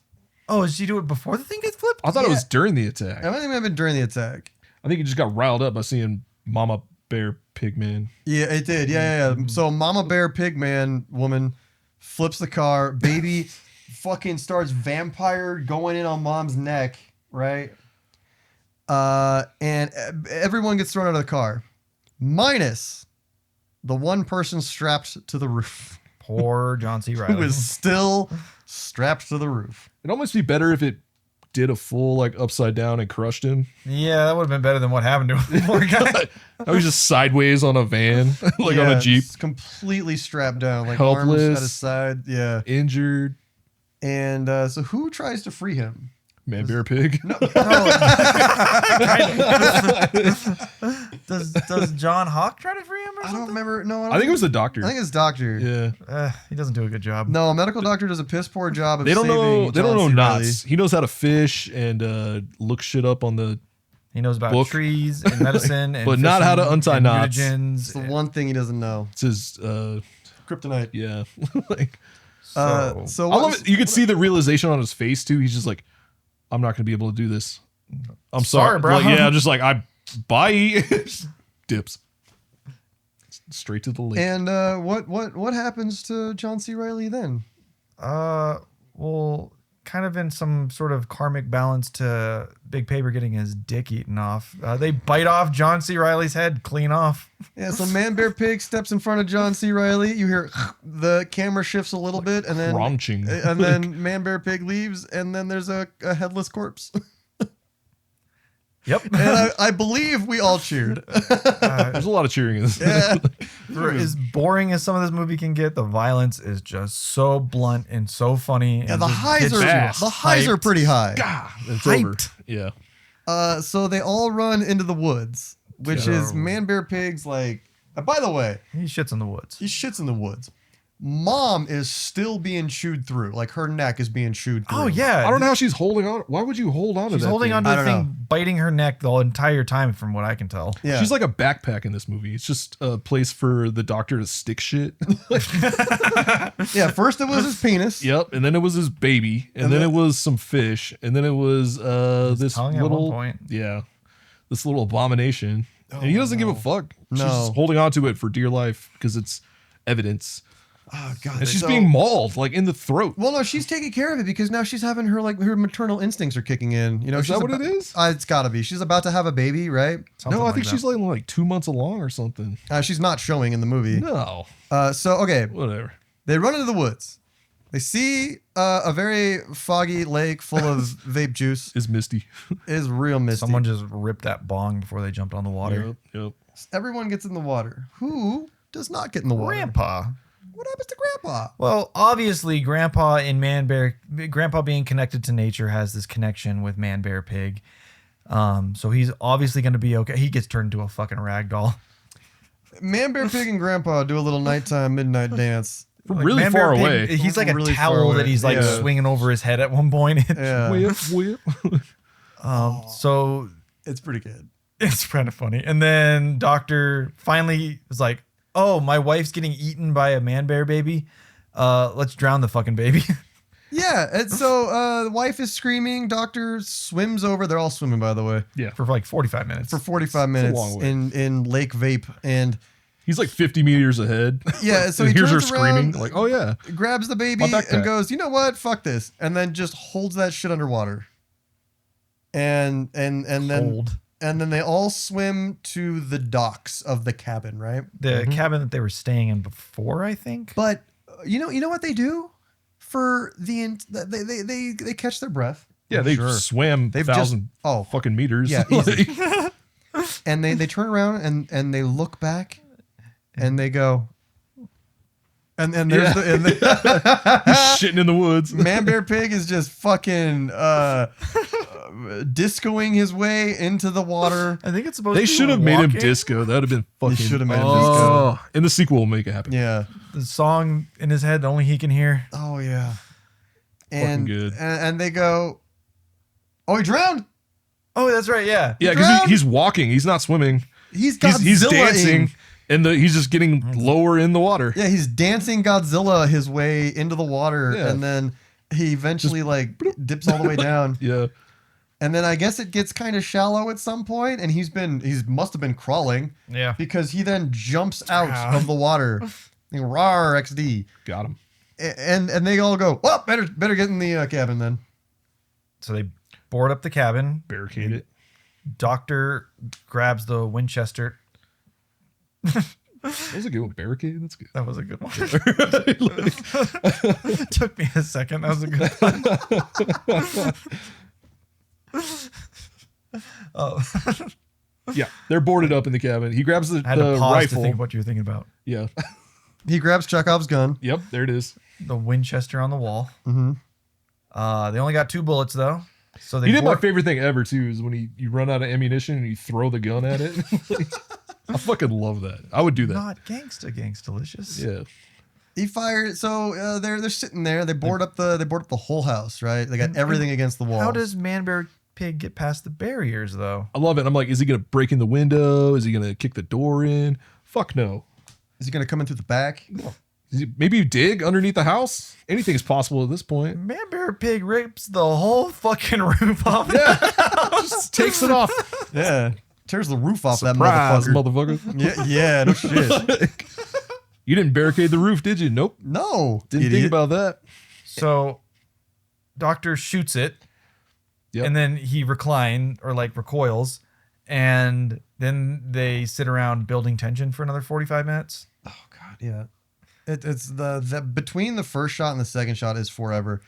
Oh, did she do it before the thing gets flipped? I thought it Yeah. was during the attack. I think it might have been during the attack. I think he just got riled up by seeing Mama Bear Pigman. Yeah, it did. Yeah. So Mama Bear Pigman woman flips the car. Baby fucking starts vampire going in on mom's neck, right? And everyone gets thrown out of the car, minus the one person strapped to the roof, Poor John C. who Riley. is still strapped to the roof. It'd almost be better if it did a full like upside down and crushed him. Yeah, that would have been better than what happened to him. Poor guy. Now he's just sideways on a van, like on Yeah, a Jeep, it's completely strapped down, like arms Helpless. at his side. Yeah. injured. And so who tries to free him? Man Bear Pig. Does John Hawk try to free him or I something? don't remember. No, I think it was the doctor. I think it's doctor. Yeah. He doesn't do a good job. No, a medical doctor does a piss poor job of They don't know. saving They don't know John C. Reilly. knots. He knows how to fish and look shit up on the. He knows about Book. trees and medicine, and But not how to fishing untie and knots. mutagens. It's the one thing he doesn't know. It's his. Kryptonite. Yeah. Like So I love what's- it. You could see the realization on his face too. He's just like, I'm not gonna be able to do this. I'm sorry, bro. Like, yeah, I'm just like bye. Dips straight to the lake. And what happens to John C. Reilly then? Well, kind of in some sort of karmic balance to Big Paper getting his dick eaten off. They bite off John C. Reilly's head clean off. Yeah, so Man Bear Pig steps in front of John C. Reilly. You hear the camera shifts a little bit, and then Crunching. and then Man Bear Pig leaves, and then there's a headless corpse. Yep. And I believe we all cheered. There's a lot of cheering in this. Yeah. For as boring as some of this movie can get, the violence is just so blunt and so funny. Yeah, and the just highs gets are you fast. the highs are hyped. pretty high. It's over. Hyped. Yeah. So they all run into the woods, which is Yeah. Man Bear Pig's like. By the way, He shits in the woods. he shits in the woods. Mom is still being chewed through. Like her neck is being chewed through. Oh yeah. I don't know how she's holding on. Why would you hold on to that? She's holding thing? onto I the don't thing, biting her neck the entire time, from what I can tell. Yeah. She's like a backpack in this movie. It's just a place for the doctor to stick shit. Yeah, first it was his penis. Yep, and then it was his baby, and then it was some fish, and then it was this tongue at little one point. this little abomination. And he doesn't give a fuck. She's No. just holding on to it for dear life because it's evidence. Oh god. And she's being mauled like in the throat. Well, no, she's taking care of it because now she's having her her maternal instincts are kicking in. You know, Is she's that what it is? It's got to be. She's about to have a baby, right? Something No, I like think that. she's like 2 months along or something. She's not showing in the movie. No, So okay, whatever. they run into the woods. They see a very foggy lake full of vape juice. Is Misty. Is real misty. Someone just ripped that bong before they jumped on the water. Yep. Everyone gets in the water. Who does not get in the water? Grandpa. What happens to Grandpa? Well, obviously, Grandpa being connected to nature has this connection with Man Bear Pig. So he's obviously going to be okay. He gets turned into a fucking rag doll. Man, Bear, Pig, and Grandpa do a little nighttime midnight dance. From Like, really Man far Bear away. Pig, he's like a Really far towel away. that he's like Yeah. swinging over his head at one point. Yeah, Whip. So it's pretty good. it's kind of funny. And then Doctor finally was like, "Oh, my wife's getting eaten by a man bear baby. Let's drown the fucking baby." Yeah, and so the wife is screaming. Doctor swims over. They're all swimming, by the way, For like 45 minutes. for 45 minutes long way. in Lake Vape, and He's like 50 meters ahead. yeah. So And he hears her turns screaming. around, Like, oh yeah. grabs the baby, My backpack. and goes, "You know what? Fuck this," and then just holds that shit underwater. And then Cold. and then they all swim to the docks of the cabin, right? The cabin that they were staying in before, I think. But you know what they do for they catch their breath. Yeah, they Sure. swam They've 1,000 just fucking meters. Yeah, easy. Like, and they turn around and they look back and they go and there's Yeah. the, and he's shitting in the woods. Man Bear Pig is just fucking discoing his way into the water. I think it's supposed They to be should have made him walking. disco. That would have been fucking. should have made him disco. In the sequel, we'll make it happen. Yeah. The song in his head that only he can hear. Oh yeah. And good. and they go, "Oh, he drowned. Oh, that's right. Yeah. Yeah, drowned? because he's walking. He's not swimming. He's He's Godzilla-ing." dancing, and he's just getting lower in the water. Yeah, he's dancing Godzilla his way into the water, Yeah. and then he eventually dips all the way down. Yeah. And then I guess it gets kind of shallow at some point, and he must have been crawling Yeah. because he then jumps out Ah. of the water. Rawr, XD. Got him. And they all go, well, better get in the cabin then. So they board up the cabin. Barricade it. Doctor grabs the Winchester. That was a good one. Barricade? That's good. That was a good one. Took me a second. That was a good one. Oh, Yeah, they're boarded up in the cabin. He grabs the I had to pause rifle. to think what you were thinking about. Yeah. He grabs Chekhov's gun. Yep, there it is. The Winchester on the wall. Mm-hmm. They only got 2 bullets though. So they He did my board- favorite thing ever too, is when you run out of ammunition and you throw the gun at it. I fucking love that. I would do that. Not gangsta-delicious. Yeah. He fired. So they're sitting there. They board up the whole house, right? They got everything against the wall. How does Man Bear Pig get past the barriers though? I love it. I'm like, is he gonna break in the window? Is he gonna kick the door in? Fuck no. Is he gonna come in through the back? Maybe you dig underneath the house? Anything's possible at this point. Man Bear Pig rips the whole fucking roof off. Yeah. Just takes it off. Yeah. Tears the roof off Surprise, that motherfucker. motherfucker. Yeah, no shit. You didn't barricade the roof, did you? Nope. No. Didn't idiot. think about that. So Doctor shoots it. Yep. And then he recoils. And then they sit around building tension for another 45 minutes. Oh god, yeah. It's the between the first shot and the second shot is forever.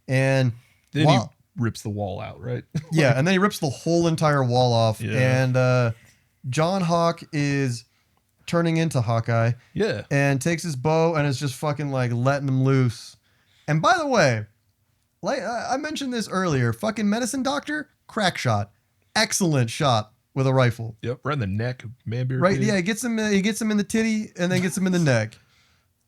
And Then while- he rips the wall out, right? yeah, and then he rips the whole entire wall off. Yeah. And John Hawk is turning into Hawkeye Yeah. and takes his bow and is just fucking like letting him loose. And by the way, like I mentioned this earlier, fucking medicine doctor, crack shot. Excellent shot with a rifle. Yep. Right in the neck. Man bear Right? pig. Yeah, he gets him in the titty and then gets him in the neck.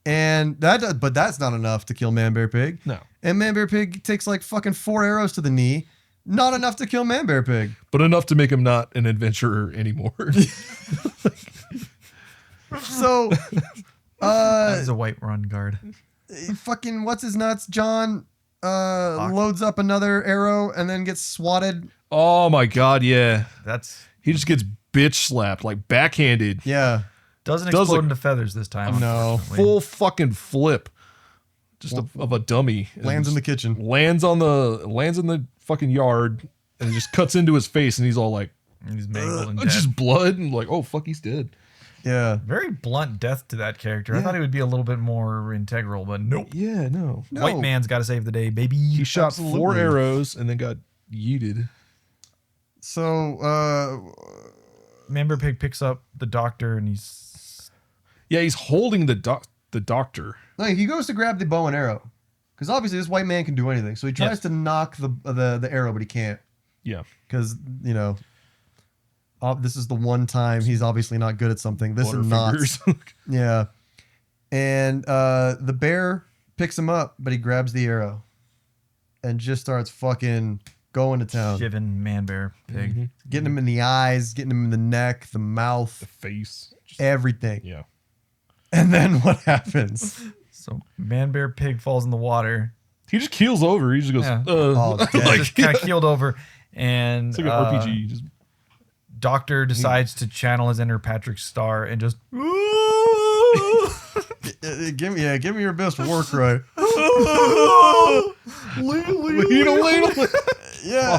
And but that's not enough to kill Man Bear Pig. No. And Man Bear Pig takes like fucking 4 arrows to the knee. Not enough to kill Man Bear Pig. But enough to make him not an adventurer anymore. So, That is a white run guard. fucking what's his nuts? John loads up another arrow and then gets swatted. Oh my God, yeah. That's He just gets bitch slapped, like backhanded. Yeah. doesn't Does explode look- into feathers this time. No. unfortunately. Full fucking flip. Just of a dummy. Lands in the kitchen. Lands in the fucking yard and just cuts into his face and he's all like He's mangled and dead. just blood and like, oh fuck, he's dead. Yeah. Very blunt death to that character. I thought he would be a little bit more integral, but nope. Yeah, no. No. White man's got to save the day, baby. He shot 4 Absolutely. arrows and then got yeeted. So, Man Bear Pig picks up the doctor and he's Yeah, he's holding the doctor. no, he goes to grab the bow and arrow. Because obviously this white man can do anything. So he tries Yes. to knock the arrow, but he can't. Yeah. Because, this is the one time he's obviously not good at something. This is not. Butterfingers. Yeah. And the bear picks him up, but he grabs the arrow and just starts fucking going to town. shiving Man Bear Pig. Getting him in the eyes, getting him in the neck, the mouth, Face. Just- everything. yeah. And then what happens? So Man Bear Pig falls in the water. He just keels over. He just goes, Yeah. Oh, dead. like, Just kind of keeled over. And it's like an RPG. Just, Doctor decides to channel his inner Patrick Star and just Give me your best war cry. ladle. Yeah.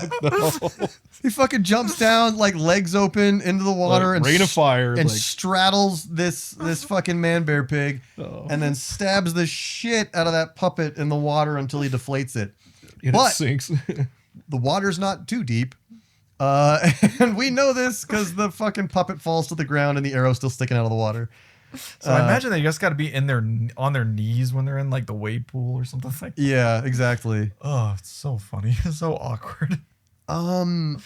He fucking jumps down, like legs open into the water Like, and rain of fire. and like, straddles this fucking Man Bear Pig and then stabs the shit out of that puppet in the water until he deflates it. and but- it sinks. The water's not too deep. And we know this because the fucking puppet falls to the ground and the arrow's still sticking out of the water. So I imagine they just got to be on their knees when they're in like the wade pool or something like. Yeah, exactly. Oh, it's so funny. It's so awkward. So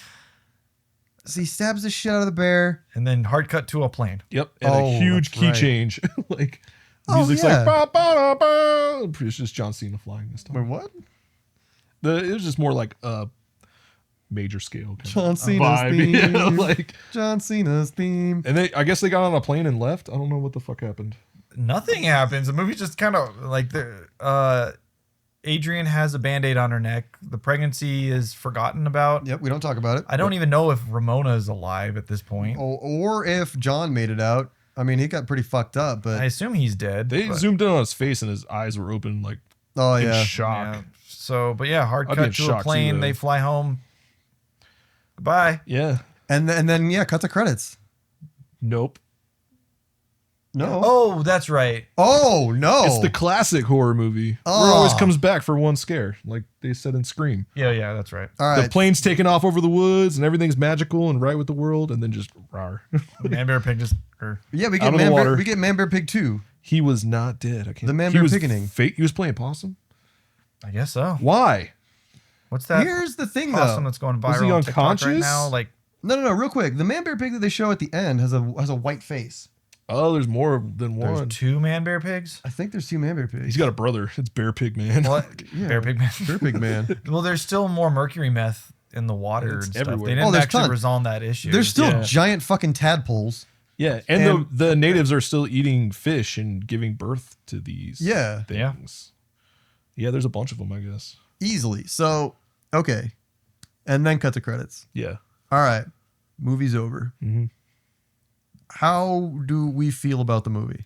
he stabs the shit out of the bear. And then hard cut to a plane. Yep. And Oh, a huge that's key right. change. Like, Oh, music's yeah. like, ba, ba, ba, ba. It's just John Cena flying this Wait, time. what? It was just more like a major scale kind John of Cena's vibe. theme. Yeah, like, John Cena's theme. and I guess they got on a plane and left. I don't know what the fuck happened. Nothing happens. The movie just kind of like Adrian has a band-aid on her neck. The pregnancy is forgotten about. Yep, we don't talk about it. I don't even know if Ramona is alive at this point. Or if John made it out. I mean, he got pretty fucked up, but I assume he's dead. They but- zoomed in on his face and his eyes were open, like oh in yeah. shock. Yeah. So, but yeah, hard I'd be in cut to a shock too, plane. though. They fly home. Goodbye. Yeah. And then cut to credits. Nope. No. Oh, that's right. Oh no. It's the classic horror movie where it Oh. always comes back for one scare, like they said in Scream. Yeah, that's right. All The right. plane's taking off over the woods and everything's magical and right with the world, and then just rawr. Man Bear Pig just. Yeah, we Out get of the water. we get Man Bear Pig 2. He was not dead. I can't. The man he bear was pickening. Fake. He was playing possum. I guess so. Why? What's that? Here's the thing Possum though. that's going Was viral he on TikTok right unconscious? now. Like, No, real quick. The Man Bear Pig that they show at the end has a white face. Oh, there's more than there's one. 2 Man Bear Pigs. I think there's 2 Man Bear Pigs. He's got a brother. It's Bear Pig Man. What? Yeah. Bear Pig Man. Bear Pig Man. Well, there's still more mercury meth in the water It's and stuff. everywhere. They Oh, didn't there's actually tons. resolve that issue. There's still Yeah. giant fucking tadpoles. Yeah, and, And- the natives are still eating fish and giving birth to these Yeah. things. Yeah, there's a bunch of them, I guess. Easily. So, okay. And then cut to credits. Yeah. All right. Movie's over. Mhm. How do we feel about the movie?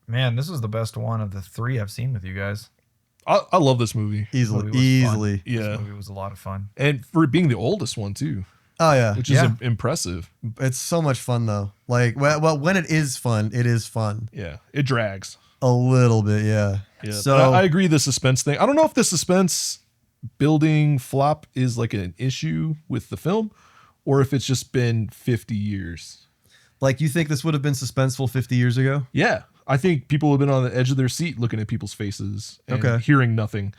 Man, this was the best one of the 3 I've seen with you guys. I love this movie. Easily. movie was Easily. Yeah. This movie was a lot of fun. And for it being the oldest one, too, Oh, yeah. which is Yeah. impressive. It's so much fun, though. Like, well, when it is fun, it is fun. Yeah. It drags. A little bit, yeah. Yeah. So, But I agree the suspense thing. I don't know if the suspense building flop is like an issue with the film or if it's just been 50 years. like, you think this would have been suspenseful 50 years ago? Yeah. I think people have been on the edge of their seat looking at people's faces and Okay. hearing nothing.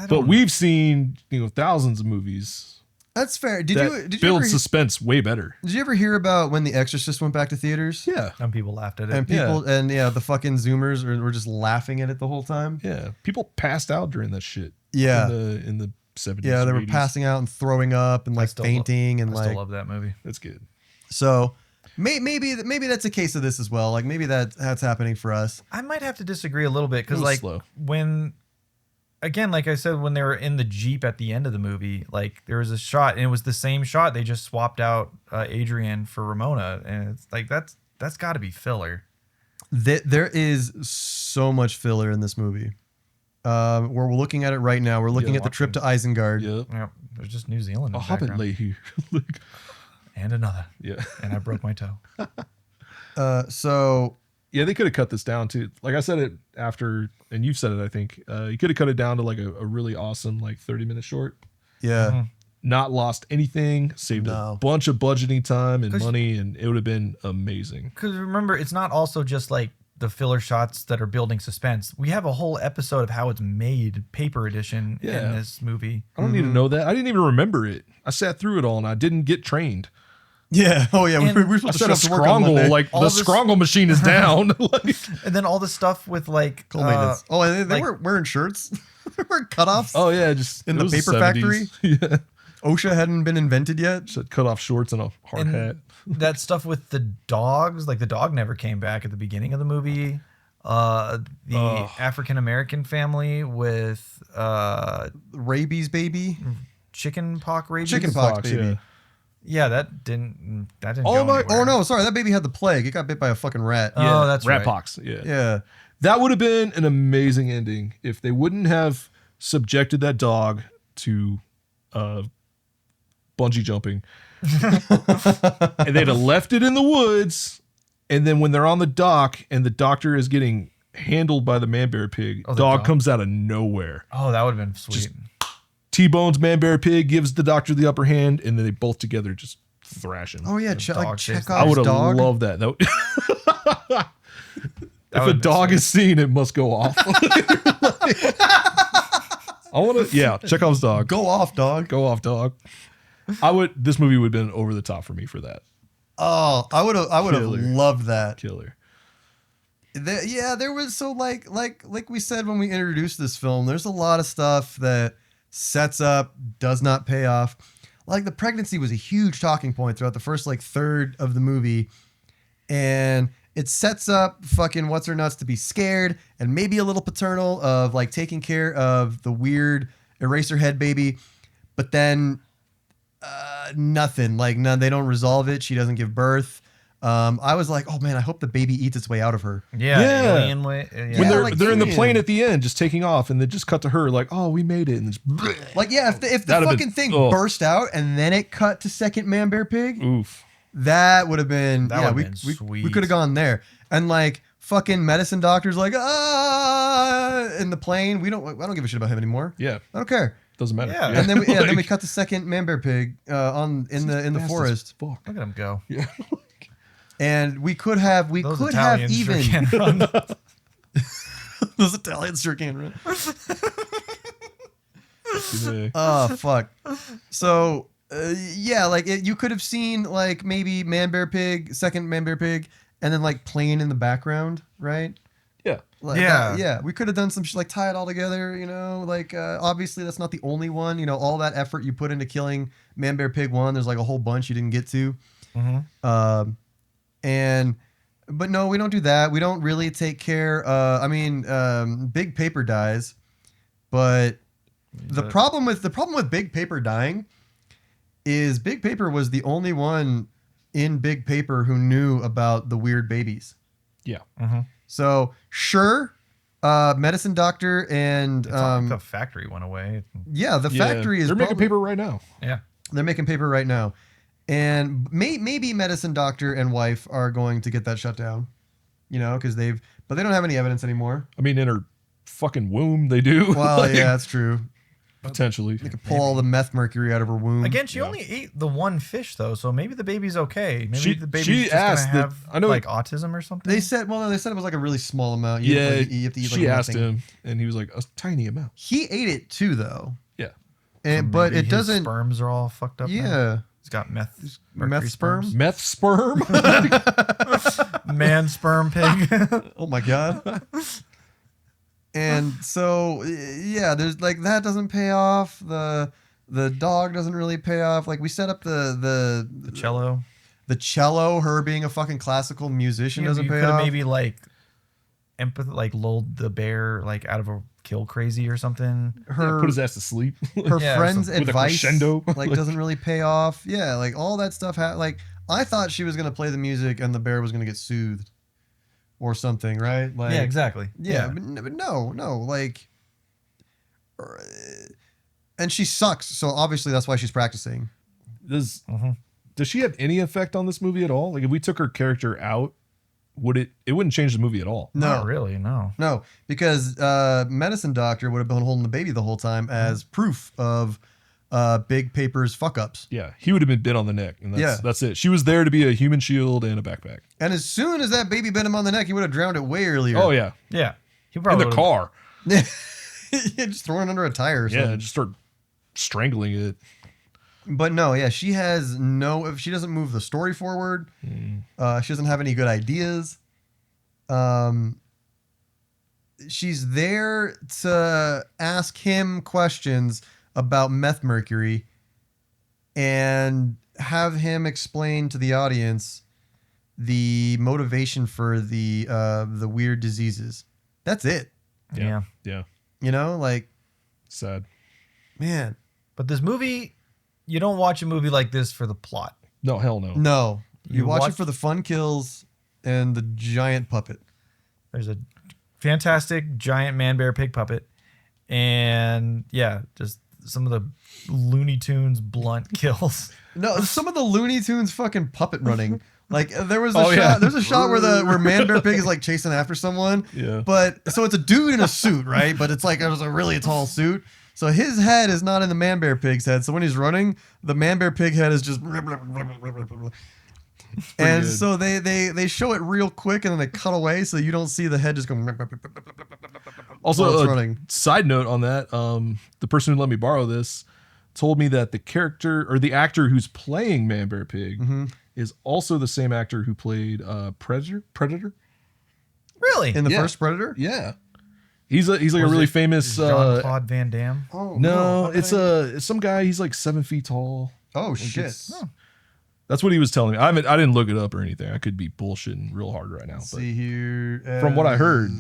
But we've seen, thousands of movies That's fair. Did That you ever builds suspense way better. did you ever hear about when The Exorcist went back to theaters? Yeah. Some people laughed at it. And people and the fucking Zoomers were just laughing at it the whole time. Yeah. People passed out during that shit. Yeah. In the 70s. Yeah, they were 80s. passing out and throwing up and like still fainting and I like still love that movie. That's good. so maybe that's a case of this as well. Like maybe that's happening for us. I might have to disagree a little bit It because was like slow. when again, like I said, when they were in the Jeep at the end of the movie, like there was a shot and it was the same shot. They just swapped out Adrian for Ramona. And it's like, that's gotta be filler. There is so much filler in this movie. We're looking at it right now. We're looking at the trip to Isengard. Yep. Yeah, there's just New Zealand in A the hobbit background. lay here. Like, And another. yeah. And I broke my toe. So Yeah, they could have cut this down too. Like I said it after, and you've said it, I think. You could have cut it down to like a really awesome, like 30-minute short. yeah. Mhm. Not lost anything, saved No. a bunch of budgeting time and 'Cause- money, and it would have been amazing. Because remember, it's not also just like the filler shots that are building suspense. We have a whole episode of how it's made, paper edition, Yeah. in this movie. I don't need to know that. I didn't even remember it. I sat through it all and I didn't get trained. Yeah. Oh yeah. And We're I supposed to said show a up to work on Monday. scrongle, like All the this- scrongle machine is down. Like, And then all the stuff with like Coal maintenance. Oh, and they like- were wearing shirts. They were cutoffs. oh yeah, just In it the was paper 70s. Yeah, OSHA hadn't been invented yet. just cut off shorts and a hard and hat. that stuff with the dogs, like the dog never came back at the beginning of the movie. The African American family with Rabies baby. chicken pox rabies. Chicken pox baby. Yeah, that didn't Oh go my- anywhere. Oh no, sorry, that baby had the plague. It got bit by a fucking rat. Oh, that's rat right. pox. Yeah. Yeah. That would have been an amazing ending if they wouldn't have subjected that dog to bungee jumping. And they'd have left it in the woods. And then when they're on the dock and the doctor is getting handled by the man bear pig, Oh, the dog dog. comes out of nowhere. Oh, that would have been sweet. T-Bones man bear pig gives the doctor the upper hand, and then they both together just thrash him. Oh yeah, The like dog chased I Chekhov's would have dog. loved that. That would- if a would've been dog sweet. is seen, it must go off. I want to, yeah, Chekhov's dog. Go off, dog. Go off, dog. This movie would have been over the top for me for that. Oh, I would have Killer. loved that. Killer. There was so like we said when we introduced this film, there's a lot of stuff that sets up, does not pay off. Like the pregnancy was a huge talking point throughout the first like third of the movie, and it sets up fucking what's her nuts to be scared and maybe a little paternal of like taking care of the weird eraser head baby, but then nothing, like none. They don't resolve it. She doesn't give birth. I was like, oh man, I hope the baby eats its way out of her. Yeah, Yeah. alien way. Yeah. When like they're in the Alien. plane at the end, just taking off, and then just cut to her like, oh, we made it, and just, Like, yeah, if the That'd have fucking been- thing oh. burst out and then it cut to second man bear pig, oof. that would have been, That yeah, would've we, been we sweet. could have gone there. And like fucking medicine doctors like, in the plane. I don't give a shit about him anymore. Yeah, I don't care. doesn't matter. Yeah. And then we, then we Like, cut to second man bear pig in the fast as forest. Fuck. Look at him go. Yeah. And we could have Those have Italians sure even can run. those Italians sure can run. Yeah. Oh fuck. So yeah, like you could have seen like maybe man bear pig, second man bear pig, and then like playing in the background, right? Yeah. Like, Yeah. yeah. We could have done some like tie it all together, you know. Like obviously that's not the only one. You know, all that effort you put into killing man bear pig 1. There's like a whole bunch you didn't get to. Mhm. But no, we don't do that. We don't really take care. Big Paper dies, but the problem with Big Paper dying is Big Paper was the only one in Big Paper who knew about the weird babies. Yeah. So sure, medicine doctor and It's not like the factory went away. yeah, the factory is They're making probably- paper right now. Yeah. They're making paper right now. And maybe medicine doctor and wife are going to get that shut down, you know, because but they don't have any evidence anymore. I mean, in her fucking womb, they do. Well, Like, yeah, that's true. potentially. They could pull all the meth mercury out of her womb. Again, she only ate the one fish though, so maybe the baby's okay. Maybe She- the baby's she just asked gonna that- have I know- like autism or something. They said it was like a really small amount. Yeah, you have to eat like she asked nothing. him, and he was like, a tiny amount. He ate it too, though. Yeah. but Maybe it his doesn't. Sperms are all fucked up. now. Yeah, He's got meth sperm. Meth sperm. Man sperm pig. Oh my god. And so yeah, there's like that doesn't pay off. The dog doesn't really pay off. Like we set up The cello. the cello, her being a fucking classical musician doesn't you pay could have off. maybe like lulled the bear like out of a kill crazy or something. her Put his ass to sleep. her Yeah, friend's with a advice crescendo. like doesn't really pay off. Yeah, like all that stuff. Like I thought she was gonna play the music and the bear was gonna get soothed or something, right? Like Yeah, exactly. Yeah, but no, like, and she sucks. So obviously that's why she's practicing. Does she have any effect on this movie at all? Like if we took her character out, it wouldn't change the movie at all. Not really, no. No, because medicine doctor would have been holding the baby the whole time as proof of Big Paper's fuck ups. Yeah, he would have been bit on the neck, and Yeah. that's it. She was there to be a human shield and a backpack. And as soon as that baby bit him on the neck, he would have drowned it way earlier. Oh yeah, Yeah. He in probably the would've- car. Yeah, just throwing it under a tire or something. Yeah, just start strangling it. But no, yeah, she has no. If she doesn't move the story forward, she doesn't have any good ideas. She's there to ask him questions about meth mercury, and have him explain to the audience the motivation for the weird diseases. That's it. Yeah. Yeah, You know, like, sad. man, But this movie, you don't watch a movie like this for the plot. No, hell no. no. You, You watch watch- it for the fun kills and the giant puppet. There's a fantastic giant man bear pig puppet. And yeah, just some of the Looney Tunes blunt kills. No, some of the Looney Tunes fucking puppet running. Like there was a Oh, shot. yeah. There's a shot where Man Bear Pig is like chasing after someone. Yeah. But so it's a dude in a suit, right? But it's like it was a really tall suit. So his head is not in the Man Bear Pig's head. So when he's running, the Man Bear Pig head is just. And good. so they show it real quick and then they cut away so you don't see the head just going. while Also, it's a running. side note on that, the person who let me borrow this told me that the character or the actor who's playing Man Bear Pig is also the same actor who played Predator. Really? In the Yeah. first Predator. Yeah, he's like a Was really it famous. Jean-Claude Van Damme. Oh No, it's some guy. He's like 7 feet tall. Oh Like, shit. That's what he was telling me. I didn't look it up or anything. I could be bullshitting real hard right now. Let's But see here. from what I heard,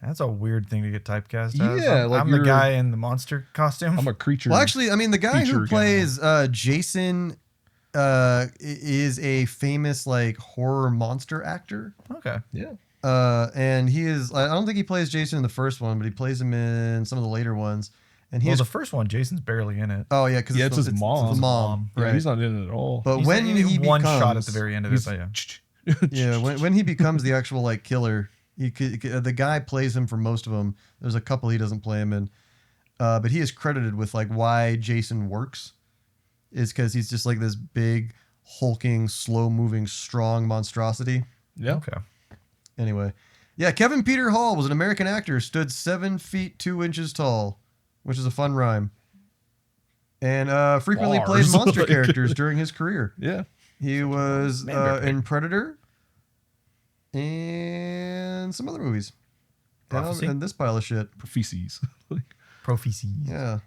That's a weird thing to get typecast as. Yeah, like I'm the you're- guy in the monster costume. I'm a creature. Well, actually, I mean, the guy who feature plays Jason is a famous like horror monster actor. Okay. yeah. And he is. I don't think he plays Jason in the first one, but he plays him in some of the later ones. And Well, he's the first one, Jason's barely in it. oh yeah, because Yeah, it's his mom. His mom, Yeah, right? he's not in it at all. But He's when in he one becomes, shot at the very end of it, but yeah. yeah, when he becomes the actual like killer, the guy plays him for most of them. There's a couple he doesn't play him in, but he is credited with like why Jason works, is because he's just like this big, hulking, slow-moving, strong monstrosity. Yeah. Okay. Anyway, yeah, Kevin Peter Hall was an American actor, stood 7 feet 2 inches tall, which is a fun rhyme, and frequently played Bars. monster Like- characters during his career. Yeah. He was Man Bear Pig. in Predator and some other movies. Prophecy? And this pile of shit. Feces. Prophecy. Yeah.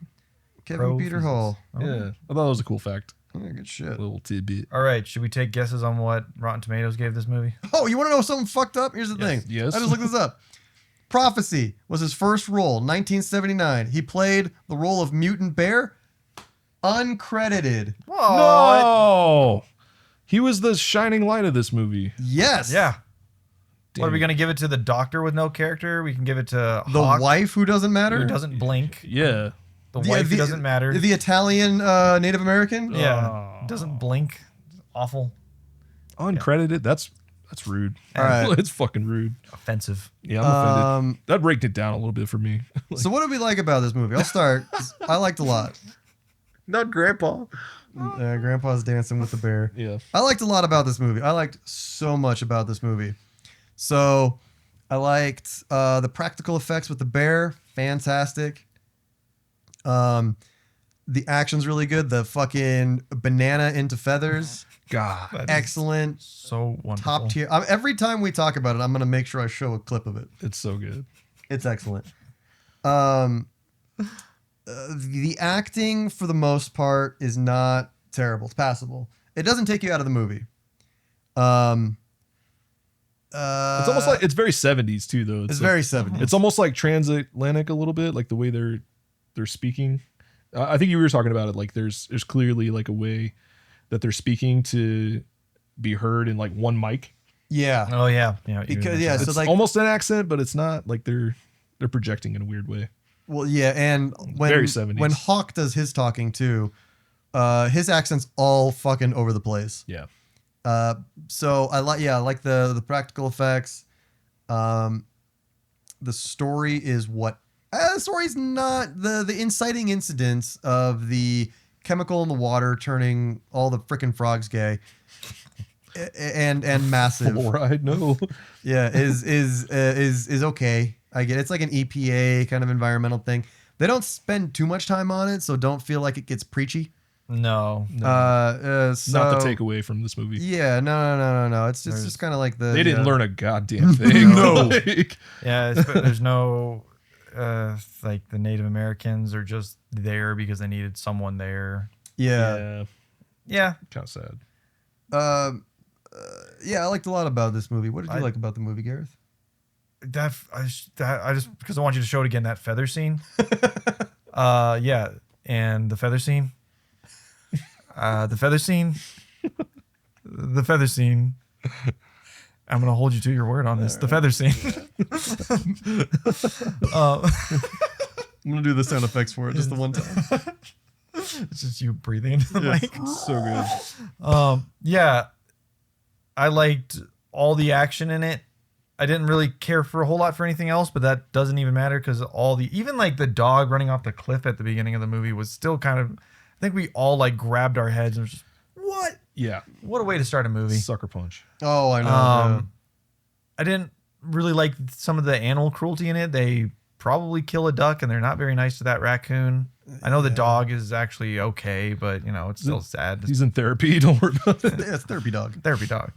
Kevin Peter Prophecies. Hall. Yeah. I thought it was a cool fact. Yeah, good shit. A little tidbit. All right. Should we take guesses on what Rotten Tomatoes gave this movie? Oh, you want to know something fucked up? Here's the thing. Yes. I just looked this up. Prophecy was his first role, 1979. He played the role of Mutant Bear, uncredited. Whoa. No. He was the shining light of this movie. Yes. Yeah. What are Damn. we going to give it to the doctor with no character? We can give it to The Hawk, wife who doesn't matter. who doesn't blink. Yeah. The wife who doesn't matter. The Italian Native American. yeah. Doesn't blink. Awful. Uncredited. That's rude. All right. It's fucking rude. Offensive. Yeah, I'm offended. Um, That raked it down a little bit for me. so what did we like about this movie? I'll start. I liked a lot. Not grandpa. Grandpa's dancing with the bear. Yeah. I liked a lot about this movie. I liked so much about this movie. So I liked the practical effects with the bear. Fantastic. The The action's really good. The fucking banana into feathers, God. That is excellent, so wonderful. top tier. Every time we talk about it, I'm gonna make sure I show a clip of it. It's so good. It's excellent. The acting for the most part is not terrible. It's passable. It doesn't take you out of the movie. It's almost like it's very 70s too, though. It's like- very 70s. It's almost like transatlantic a little bit, like the way they're speaking. I think you were talking about it. Like there's clearly like a way that they're speaking to be heard in like one mic. Yeah. Oh yeah, yeah. Because yeah, so It's like almost an accent, but it's not like they're projecting in a weird way. well, yeah, and Very 70s. when Hawk does his talking too, his accent's all fucking over the place. Yeah. So I like the practical effects. The story is what the story's not the inciting incidents of the chemical in the water turning all the freaking frogs gay and massive. Fluoride, no. Yeah, is okay. I get it. It's like an EPA kind of environmental thing. They don't spend too much time on it, so don't feel like it gets preachy. No. So, Not the takeaway from this movie. Yeah, no. It's just kind of like the They didn't learn a goddamn thing. No. Like, Yeah, there's no like the Native Americans are just there because they needed someone there. Yeah. Yeah. kind of sad. Yeah, I liked a lot about this movie. What did you like about the movie, Gareth? I just because I want you to show it again, that feather scene. Yeah, and the feather scene. The feather scene. The feather scene. I'm gonna hold you to your word on this. The feather scene. I'm gonna do the sound effects for it just the one time. It's just you breathing into the mic. So good. Yeah, I liked all the action in it. I didn't really care for a whole lot for anything else, but that doesn't even matter because even like the dog running off the cliff at the beginning of the movie was still kind of. I think we all like grabbed our heads and was just what? Yeah. What a way to start a movie. Sucker punch. Oh, I know. I didn't really like some of the animal cruelty in it. They probably kill a duck and they're not very nice to that raccoon. I know the dog is actually okay, but you know, it's still sad. He's in therapy. Don't worry about it. Yeah, it's therapy dog. Therapy dog.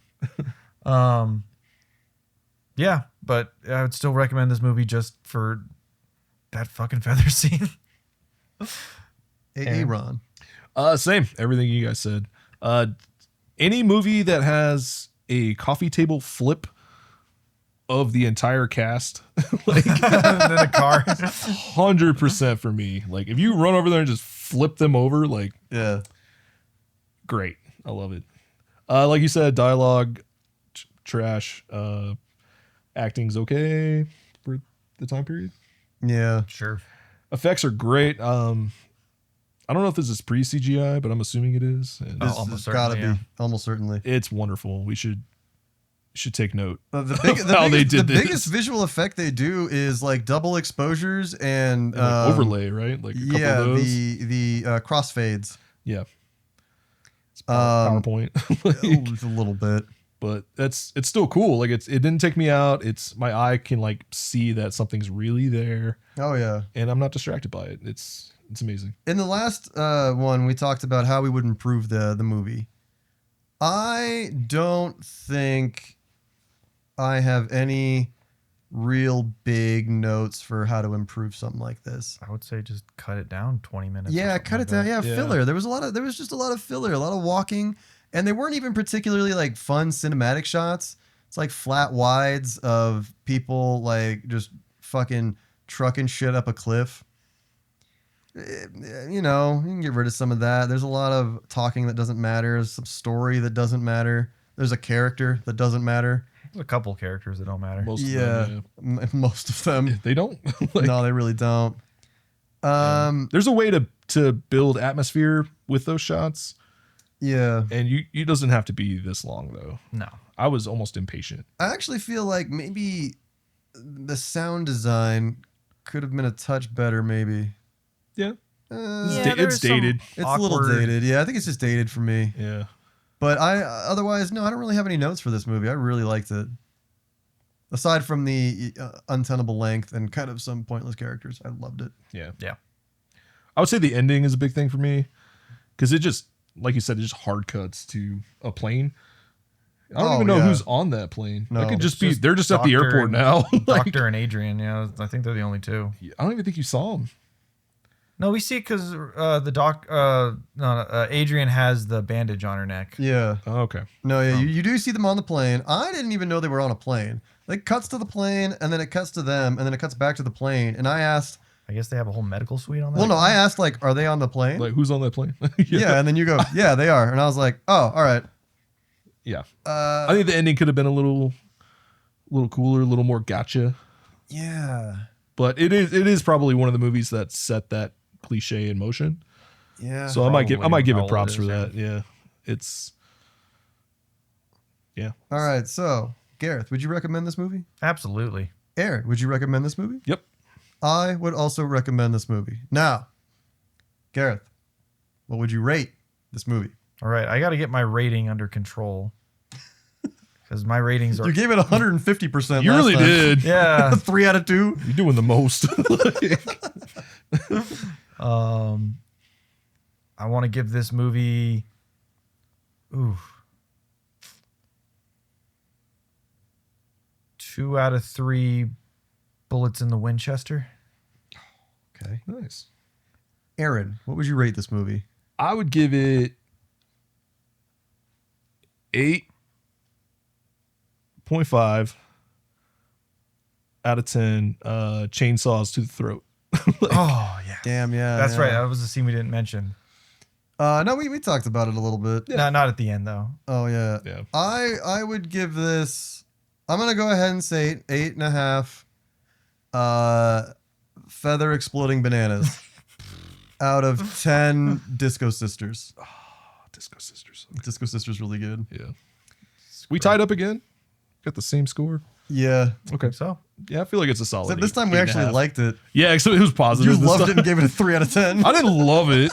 Yeah, but I would still recommend this movie just for that fucking feather scene. AAron. Same. Everything you guys said. Any movie that has a coffee table flip of the entire cast, like And then the car. 100% for me. Like if you run over there and just flip them over, like Yeah. great. I love it. Like you said, dialogue trash. Acting's okay for the time period. Yeah. Sure. Effects are great. I don't know if this is pre-CGI, but I'm assuming it is. And This almost has gotta certainly, be. Almost certainly. it's wonderful. We should take note. The how they did this. biggest visual effect they do is like double exposures and, And, like, overlay, right? Like a couple yeah, of those. the crossfades. Yeah. It's PowerPoint. Like, Just a little bit. but it's still cool. Like it didn't take me out. It's my eye can like see that something's really there Oh yeah. and I'm not distracted by it. It's amazing. In the last one, we talked about how we would improve the movie. I don't think I have any real big notes for how to improve something like this. I would say just cut it down 20 minutes. or Yeah, something cut like it down. that. Yeah, Yeah. filler. There was just a lot of filler, a lot of walking, and they weren't even particularly like fun cinematic shots. It's like flat wides of people like just fucking trucking shit up a cliff. You know, you can get rid of some of that. There's a lot of talking that doesn't matter. There's some story that doesn't matter. There's a character that doesn't matter. There's a couple characters that don't matter. Most of Yeah, them, most of them. yeah. They don't. Like, No, they really don't. there's a way to build atmosphere with those shots, Yeah. and you doesn't have to be this long though. No. I was almost impatient. I actually feel like maybe the sound design could have been a touch better, maybe. Yeah. Yeah, It's there's some dated. It's a little awkward- dated. Yeah, I think it's just dated for me. Yeah. But otherwise, no, I don't really have any notes for this movie. I really liked it. Aside from the untenable length and kind of some pointless characters, I loved it. Yeah. Yeah. I would say the ending is a big thing for me because it just, like you said, it just hard cuts to a plane. I don't Oh, even know yeah. who's on that plane. No, that could just It's be, just they're just at the Doctor airport and- now. Like, Doctor and Adrian, yeah, I think they're the only two. I don't even think you saw him. No, we see it because Adrian has the bandage on her neck. Yeah. Oh, okay. No, yeah, you do see them on the plane. I didn't even know they were on a plane. It cuts to the plane, and then it cuts to them, and then it cuts back to the plane. And I asked, I guess they have a whole medical suite on that. well, no, I asked, like, are they on the plane? Like, who's on that plane? Yeah, and then you go, yeah, they are. And I was like, oh, all right. Yeah. I think the ending could have been a little cooler, a little more gotcha. Yeah. But it is probably one of the movies that set that cliche in motion. Yeah. So I might give Probably it all props it for is, that. Yeah. It's All right, so, Gareth, would you recommend this movie? Absolutely. Aaron, would you recommend this movie? Yep. I would also recommend this movie. Now, Gareth, what would you rate this movie? All right, I got to get my rating under control because my ratings are. You gave it 150%. You really did. Yeah. 3 out of 2. You're doing the most. I want to give this movie. Ooh. 2 out of 3 bullets in the Winchester. Okay. Nice. Aaron, what would you rate this movie? I would give it 8.5 out of 10 chainsaws to the throat. Oh yeah, Damn, yeah. that's yeah. right. That was the scene we didn't mention. No, we talked about it a little bit. Not at the end though. Oh yeah. Yeah. I would give this. I'm gonna go ahead and say 8.5. Feather exploding bananas out of 10 Disco Sisters. Disco Sisters. Disco Sisters really good. Yeah. We tied up again. Got the same score. Yeah. Okay. So Yeah, I feel like it's a solid. So this time we 8.5. actually liked it. Yeah, so it was positive. You this loved time. it and gave it a 3 out of 10. I didn't love it.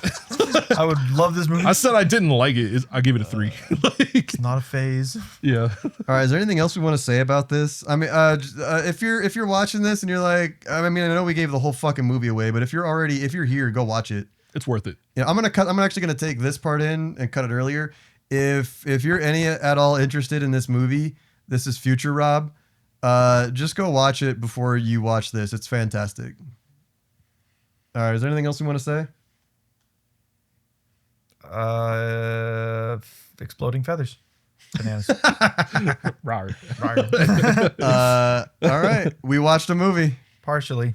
I would love this movie. I said I didn't like it. I gave it a 3. Like, It's not a phase. yeah. All right, is there anything else we want to say about this? I mean, if you're watching this and you're like, I mean, I know we gave the whole fucking movie away, but if you're here, go watch it. It's worth it. Yeah, I'm actually gonna take this part in and cut it earlier. If you're any at all interested in this movie, this is future Rob. Just go watch it before you watch this. It's fantastic. All right, is there anything else we want to say? Exploding feathers. Bananas. Rawr. Rawr. All right, we watched a movie. Partially.